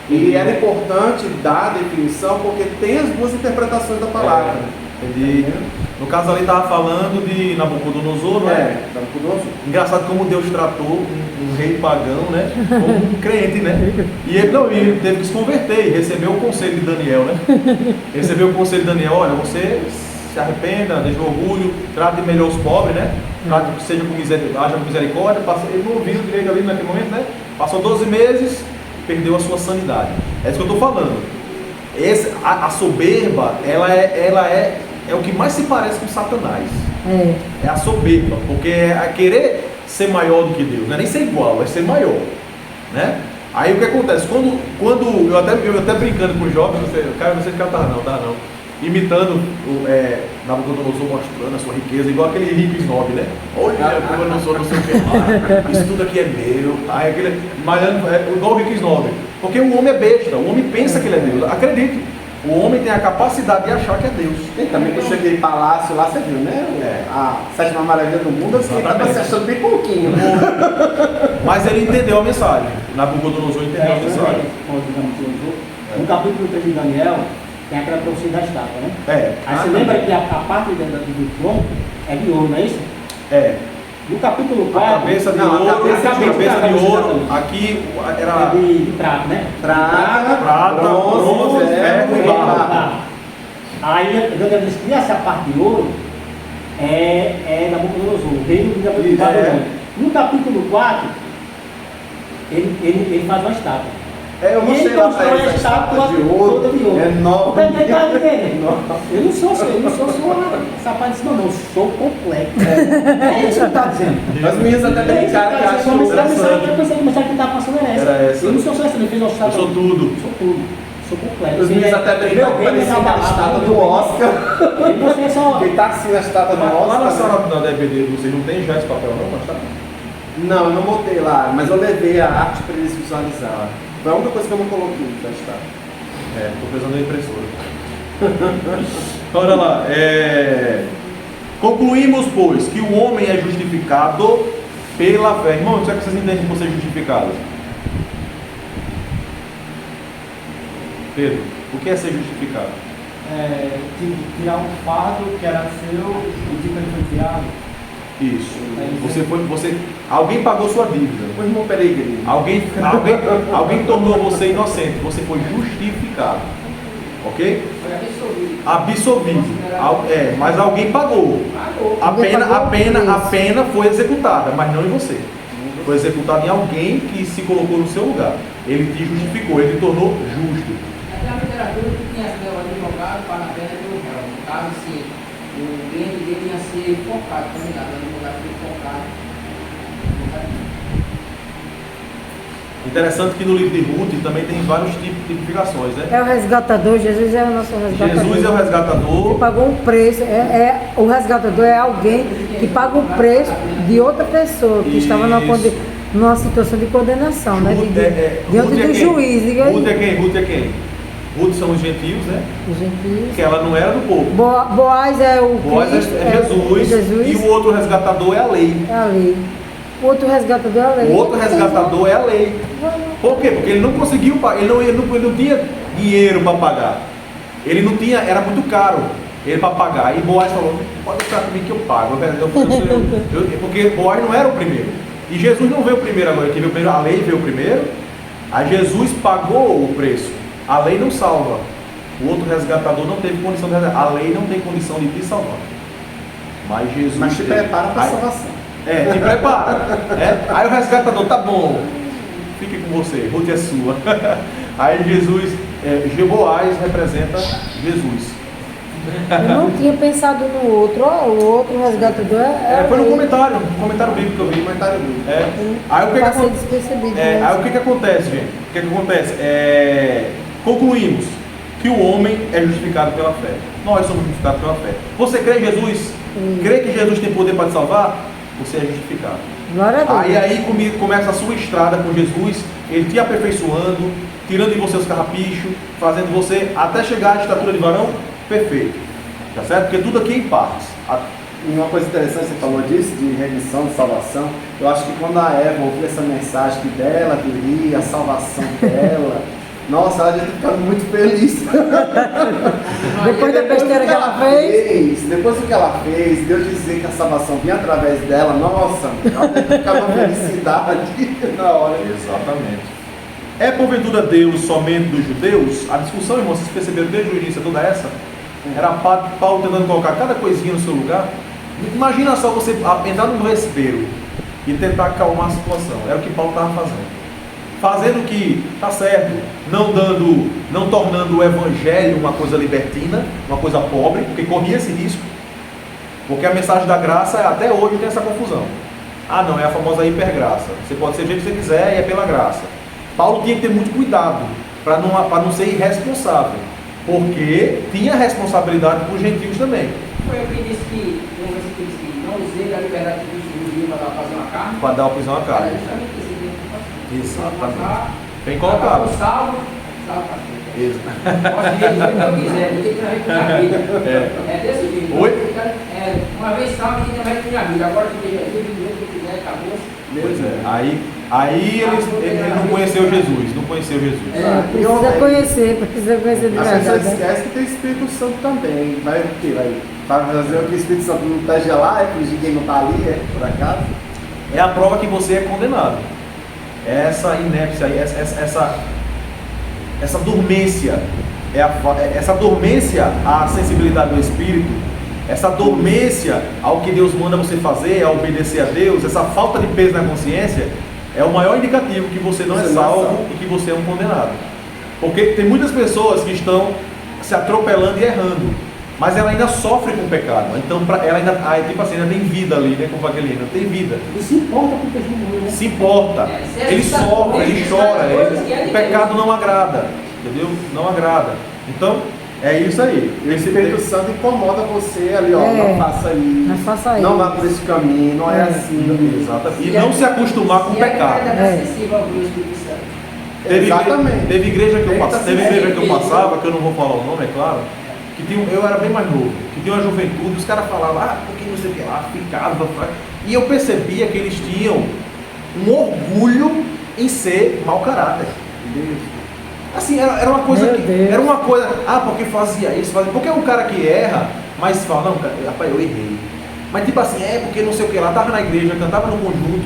E era importante dar a definição porque tem as duas interpretações da palavra. Entendi. No caso ali estava falando de Nabucodonosor, não é? Nabucodonosor. Engraçado como Deus tratou um rei pagão, né? Como um crente, né? E ele teve que se converter e recebeu o conselho de Daniel, né? Recebeu o conselho de Daniel, olha, você se arrependa, deixe o orgulho, trate melhor os pobres, né? Trate que seja com misericórdia, haja com misericórdia. Ele não ouviu direito ali naquele momento, né? Passou 12 meses, perdeu a sua sanidade. É isso que eu estou falando. A soberba, ela é o que mais se parece com Satanás. É a soberba, porque é querer ser maior do que Deus, não é nem ser igual, é ser maior, né? Aí o que acontece? Quando eu até brincando com os jovens, cara, não sei de cantar não, imitando Nabucodonosor mostrando a sua riqueza, igual aquele rico snob, né? Olha, como eu não sou, não sei o que lá, isso tudo aqui é meu. Aí aquele, malhando, igual o rico snob. Porque o homem é besta, o homem pensa que ele é Deus. Acredite, o homem tem a capacidade de achar que é Deus. E também quando cheguei em palácio lá, você viu, né? A sétima maravilha do mundo, assim, estava se achando bem pouquinho. Mas ele entendeu a mensagem. Nabucodonosor entendeu a mensagem. No capítulo 3 de Daniel, tem aquela profecia da estátua, né? Aí você lembra que a parte do tronco é de ouro, não é isso? No capítulo 4... A cabeça de ouro, aqui era... de prata, né? Prata, bronze, ferro e barro. Aí Daniel diz que essa parte de ouro é Nabucodonosor, o reino de Babilônia. No capítulo 4, ele faz uma estátua. Eu mostrei lá pra ele, essa estátua de ouro, enorme. Eu não sou essa parte de cima, não, eu sou completo. É isso que está dizendo. As minhas até brincaram que acham interessante. Eu pensei que a mensagem que estava passando era essa. Eu não sou só essa, ele fez uma estátua. Eu sou tudo. Sou completo. Os meninos até brincaram que parecia aquela estátua do Oscar. Quem tá assim na estátua do Oscar. Lá na sala da DVD, vocês não tem já esse papel não? Mas tá. Não, eu não botei lá, mas eu levei a arte para eles visualizar. Foi a única coisa que eu não coloquei para estar. Estou precisando da impressora. Olha lá. Concluímos, pois, que o homem é justificado pela fé. Irmão, será que vocês entendem que você é justificado? Pedro, o que é ser justificado? Tirar um fardo que era seu e de foi tirado. Isso. Alguém pagou sua dívida. O irmão peregrino. Alguém tornou você inocente. Você foi justificado. Ok? Foi Absolvido. Mas alguém pagou. A pena foi executada, mas não em você. foi executado em alguém que se colocou no seu lugar. Ele te justificou, ele te tornou justo. Até a literatura que tinha esse negócio de advogado para a pena do réu. No caso, assim, o cliente dele tinha sido focado, também dá, o advogado foi focado. Interessante que no livro de Ruth também tem vários tipos de tipificações, né? É o resgatador, Jesus é o nosso resgatador. Jesus é o resgatador. Que pagou um preço. O resgatador é alguém que paga o preço de outra pessoa que estava numa situação de condenação, né? Diante do juiz. Ruth é quem? Ruth é quem? Ruth são os gentios, né? Os gentios. Que ela não era do povo. Boaz é o Boaz Cristo, é Jesus. E o outro resgatador é a lei. É a lei. O outro resgatador é a lei. O outro resgatador é a lei. Por quê? Porque ele não conseguiu, ele não tinha dinheiro para pagar. Ele não tinha, era muito caro ele para pagar. E Boaz falou, pode deixar comigo que eu pago. Porque Boaz não era o primeiro. E Jesus não veio primeiro agora, a lei veio primeiro. Aí Jesus pagou o preço. A lei não salva. O outro resgatador não teve condição de resgatar. A lei não tem condição de te salvar. Mas Jesus. Mas te prepara para a salvação. Te prepara. Aí o resgatador, tá bom, fique com você, Ruth é sua. Aí Jesus, Boaz representa Jesus. Eu não tinha pensado no outro. O outro resgatador foi no comentário bíblico que eu vi. Aí o que passei despercebido. Aí o que acontece, gente? O que acontece? Concluímos que o homem é justificado pela fé. Nós somos justificados pela fé. Você crê em Jesus? Crê que Jesus tem poder para te salvar? Você é justificado. Glória a Deus. Aí começa a sua estrada com Jesus, ele te aperfeiçoando, tirando de você os carrapichos, fazendo você até chegar à estatura de varão perfeito. Tá certo? Porque tudo aqui é em partes. E uma coisa interessante, você falou disso, de remissão, de salvação. Eu acho que quando a Eva ouviu essa mensagem que dela viria a salvação dela, nossa, ela já tinha ficado muito feliz. Depois da besteira que ela fez. Depois do que ela fez, Deus dizer que a salvação vinha através dela, nossa, ela deve ficar uma felicidade na hora. Exatamente. É porventura Deus somente dos judeus? A discussão, irmãos, vocês perceberam desde o início toda essa? Era Paulo tentando colocar cada coisinha no seu lugar. Imagina só você entrar num vespeiro e tentar acalmar a situação. Era o que Paulo estava fazendo. Fazendo o que está certo, não tornando o evangelho uma coisa libertina, uma coisa pobre, porque corria esse risco. Porque a mensagem da graça até hoje tem essa confusão. Ah não, é a famosa hipergraça. Você pode ser do jeito que você quiser e é pela graça. Paulo tinha que ter muito cuidado para não ser irresponsável, porque tinha responsabilidade para os gentios também. Foi eu que disse que não usei da liberdade de para fazer uma carne. Para dar opção à carne. Exatamente. Bem colocado. Salvo, posso dizer o que eu quiser, ninguém tem que minha vida. É desse jeito. Oi? Uma vez salvo, ninguém tem que minha vida. Agora que eu quiser, acabou. Pois é. Aí ele não conheceu Jesus. Precisa conhecer de verdade. A pessoa esquece verdade. que tem Espírito Santo também. Vai fazer o que o Espírito Santo não está gelado, é que ninguém não está ali, por acaso. É a prova que você é condenado. Essa inépcia, essa dormência, essa dormência à sensibilidade do Espírito, essa dormência ao que Deus manda você fazer, a obedecer a Deus, essa falta de peso na consciência, é o maior indicativo que você não é salvo e que você é um condenado. Porque tem muitas pessoas que estão se atropelando e errando, mas ela ainda sofre com o pecado. Então ela ainda tem vida ali, né? Como aquele ainda tem vida. E se importa com o testemunho, né? Se importa. Ele sofre, ele chora. O pecado não agrada. Entendeu? Não agrada. Então, é isso aí. O Espírito Santo incomoda você ali, ó. Não faça isso. Não faça isso. Não vá por esse caminho, não é assim. Exatamente. E não se acostumar com o pecado. Teve igreja que eu passava, que eu não vou falar o nome, é claro, que eu era bem mais novo, que tinha uma juventude, os caras falavam, porque não sei o que lá, ficava. E eu percebia que eles tinham um orgulho em ser mau caráter. Assim, era uma coisa porque fazia isso, porque é um cara que erra, mas fala, não, cara, rapaz, eu errei. Mas tipo assim, porque não sei o que lá, tava na igreja, cantava no conjunto,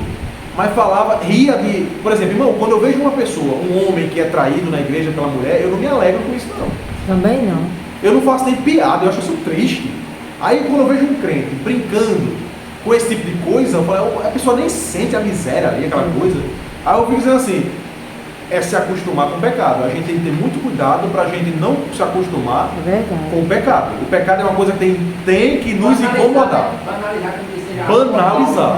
mas falava, ria de, por exemplo, irmão, quando eu vejo uma pessoa, um homem que é traído na igreja pela mulher, eu não me alegro com isso não. Também não. Eu não faço nem piada, eu acho isso triste. Aí quando eu vejo um crente brincando, com esse tipo de coisa, eu falei, a pessoa nem sente a miséria ali, aquela coisa. Aí eu fico dizendo assim, é se acostumar com o pecado. A gente tem que ter muito cuidado para a gente não se acostumar com o pecado. O pecado é uma coisa que tem que nos incomodar. Banalizar.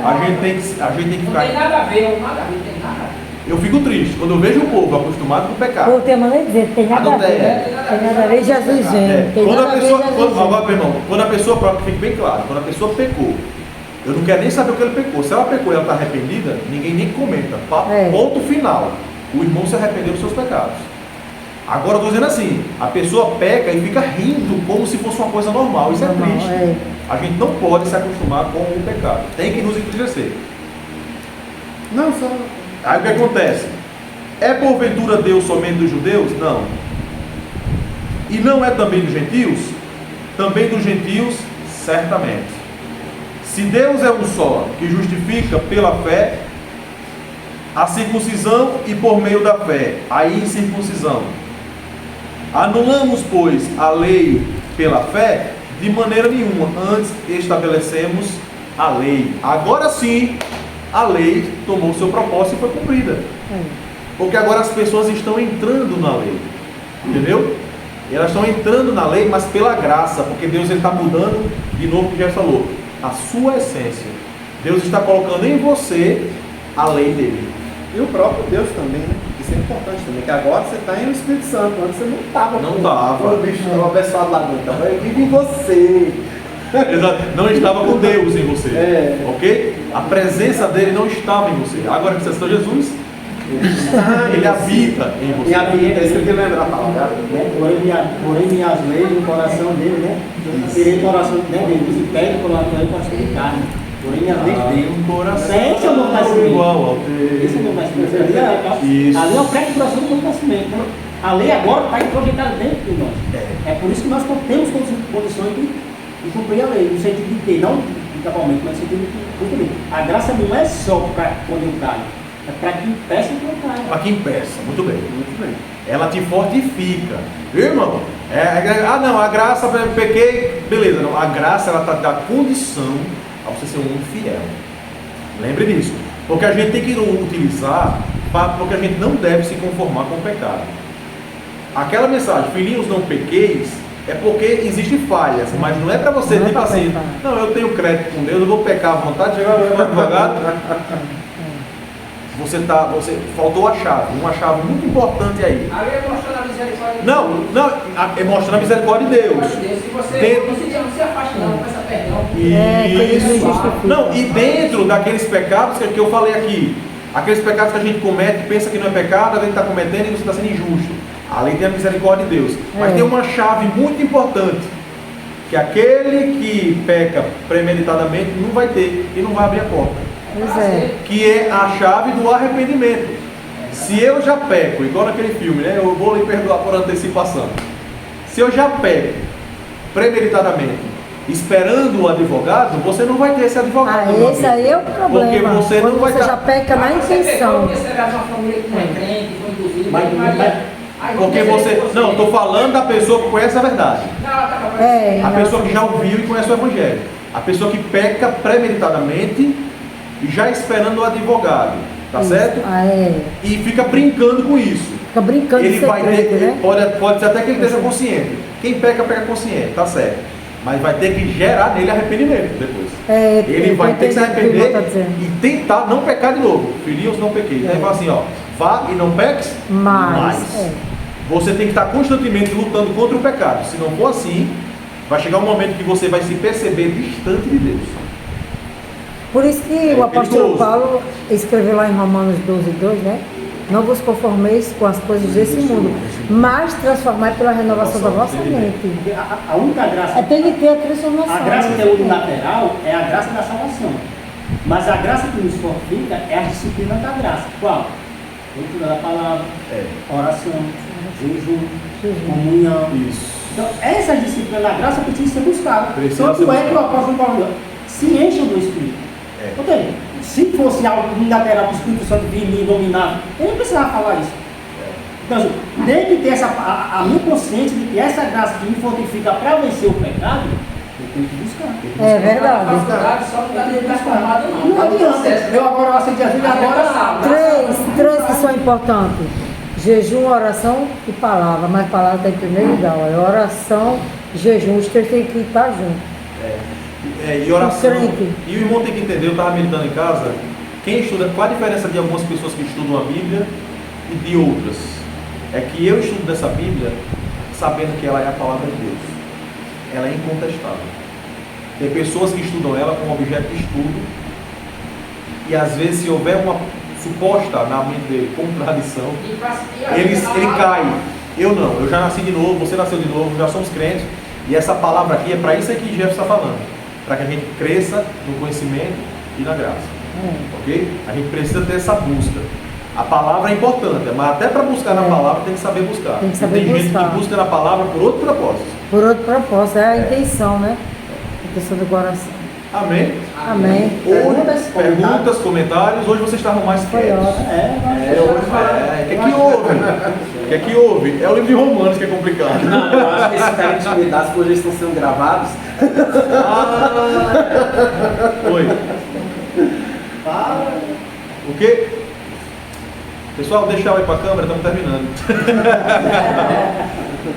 A gente tem que Não ficar. tem nada a ver, nada a ver, tem nada a ver. Eu fico triste quando eu vejo o povo acostumado com o pecado. Por ter maneira de dizer, tem nada a ver, tem nada a ver, Jesus vem. Tem Quando nada a a ver, pessoa, Jesus vem. agora, meu irmão, quando a pessoa, para que fique bem claro, quando a pessoa pecou, eu não quero nem saber o que ele pecou. Se ela pecou e ela está arrependida, ninguém nem comenta. Ponto final. O irmão se arrependeu dos seus pecados. Agora eu estou dizendo assim, a pessoa peca e fica rindo como se fosse uma coisa normal. Isso Normal, é triste. é. A gente não pode se acostumar com o pecado. Tem que nos entristecer. Não, só. Aí o que acontece? É porventura Deus somente dos judeus? Não. E não é também dos gentios? Também dos gentios, certamente. Se Deus é um só, que justifica pela fé, a circuncisão e por meio da fé, a incircuncisão. Anulamos, pois, a lei pela fé? De maneira nenhuma. Antes estabelecemos a lei. Agora sim, a lei tomou seu propósito e foi cumprida. Porque agora as pessoas estão entrando na lei. Entendeu? Elas estão entrando na lei, mas pela graça. Porque Deus está mudando, de novo, o que já falou, a sua essência. Deus está colocando em você a lei dele. E o próprio Deus também, né? Isso é importante também, que agora você está em Espírito Santo, antes você não estava. Não estava. O bicho estava abençoado lá dentro, então ele vive em você. Exato. Não estava com Deus em você. É. Ok? A presença dele não estava em você. Agora que você está Jesus, ele habita em você. E habita, isso que lembra a palavra. Porém, minhas leis no coração dele, né? Tirei o coração dele, e pede o coração de carne. Porém, minhas leis dele. Esse é o Novo Testamento. Igual ao teu. Esse é o Novo Testamento. Isso. Ali é o prédio do coração do Novo Testamento. Né? A lei agora está projetada dentro de nós. É por isso que nós temos condições de cumprir a lei, no sentido de ter, não literalmente, mas no sentido de cumprir. A graça não é só para quando eu caio, é para que impeça que eu caia. Para quem peça, muito bem. Muito bem. Ela te fortifica. Viu, irmão? Não, a graça, eu pequei, beleza. Não, a graça, ela dá condição a você ser um homem fiel. Lembre disso. Porque a gente tem que utilizar, porque a gente não deve se conformar com o pecado. Aquela mensagem, filhinhos não pequeis, é porque existem falhas, mas não é para você, Não é tipo pra assim, pecar. não, eu tenho crédito com Deus, eu vou pecar à vontade, chegar no advogado. Você faltou a chave, uma chave muito importante aí. Ali é mostrando a misericórdia de Não, é mostrando a misericórdia de Deus. Se você Dentro- não se afaste, não, peça perdão. Isso. Não, e dentro daqueles pecados que eu falei aqui, aqueles pecados que a gente comete, pensa que não é pecado, a gente está cometendo e você está sendo injusto. Além da misericórdia de Deus. Mas tem uma chave muito importante, que aquele que peca premeditadamente não vai ter e não vai abrir a porta. Pois é. Que é a chave do arrependimento. Se eu já peco, igual naquele filme, né? Eu vou lhe perdoar por antecipação. Se eu já peco premeditadamente, esperando o advogado, você não vai ter esse advogado. meu Esse amigo. aí é o problema. Porque você Quando não vai você já peca na intenção. Porque você era de uma família que não é crente, foi induzido. Porque você. Não, estou falando da pessoa que conhece a verdade. A pessoa que já ouviu e conhece o Evangelho. A pessoa que peca premeditadamente e já esperando o advogado. Tá certo? E fica brincando com isso. Fica brincando Ele de vai segredo, ter, né? pode ser até que ele esteja consciente. Quem peca, peca consciente, tá certo. Mas vai ter que gerar nele arrependimento depois. Ele vai ter que se arrepender e tentar não pecar de novo. Filhinhos, não pequei. Aí fala assim, ó, vá e não peques mais. Você tem que estar constantemente lutando contra o pecado. Se não for assim, vai chegar um momento que você vai se perceber distante de Deus. Por isso que o apóstolo perigoso. Paulo escreveu lá em Romanos 12:2, né? Não vos conformeis com as coisas desse mundo, mas transformai pela renovação da vossa mente. Porque a única graça. Tem que ter a transformação. A graça que é unilateral é a graça da salvação. Mas a graça que nos fortifica é a disciplina da graça. Qual? Leitura da palavra, oração, jejum, comunhão. Isso. Então, essa disciplina da graça precisa ser buscada. Precisa ser Tanto é que o buscada. apóstolo Paulo se encham do Espírito. Ou seja, se fosse algo unilateral do Espírito Santo vir me dominar, ele não precisava falar isso. Então, assim, tem que ter a minha consciência de que essa graça que me fortifica para vencer o pecado, tem que buscar. É verdade. A faculdade só não está transformado, não. Não Tá no adianta. processo. Eu agora aceitei Jesus e agora sabe. Três que são importantes. Jejum, oração e palavra. Mas palavra está em primeiro lugar. Olha. Oração, jejum, os três têm que estar juntos. E oração. Crente. E o irmão tem que entender, eu estava meditando em casa, quem estuda, qual a diferença de algumas pessoas que estudam a Bíblia e de outras? É que eu estudo dessa Bíblia sabendo que ela é a palavra de Deus. Ela é incontestável. Tem pessoas que estudam ela como objeto de estudo e às vezes se houver uma suposta na mente dele contradição, ele cai. Eu não, eu já nasci de novo, você nasceu de novo, já somos crentes e essa palavra aqui é para isso que Jeff está falando, para que a gente cresça no conhecimento e na graça. Ok? A gente precisa ter essa busca. A palavra é importante, mas até para buscar na palavra tem que saber buscar. Tem que saber gente buscar. que busca na palavra por outro propósito. Por outro propósito, é a intenção, né? A intenção do coração. Amém? Amém. Perguntas, comentários. Hoje vocês estavam mais Foi quietos. ótimo. O que houve? O que houve? É o livro de Romanos que é complicado. Não, eu acho que esses pega de intimidade, porque hoje eles estão sendo gravados. Oi. O quê? Pessoal, deixa eu ir para a câmera, estamos terminando.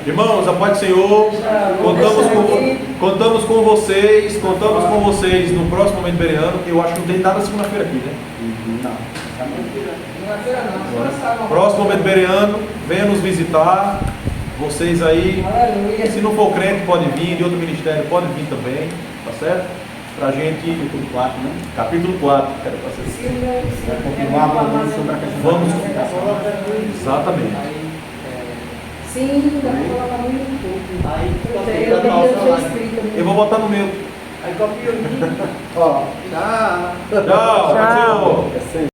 Irmãos, a paz do Senhor, contamos com vocês no próximo momento bereano. Eu acho que não tem nada segunda-feira aqui, né? Não. Segunda-feira não. Segunda-feira. Próximo momento bereano, venha nos visitar. Vocês aí, Aleluia. se não for crente, pode vir, de outro ministério pode vir também, tá certo? Pra gente. Capítulo 4, né? Capítulo 4. Quero fazer isso. Vai continuar falando sobre a questão Vamos. da justificação. Exatamente. Sim, dá pra colocar no YouTube. Aí, Eu tenho escrito. Eu vou botar no meu. aí copia o link. Ó, tchau. Tchau, paz do Senhor. É sempre.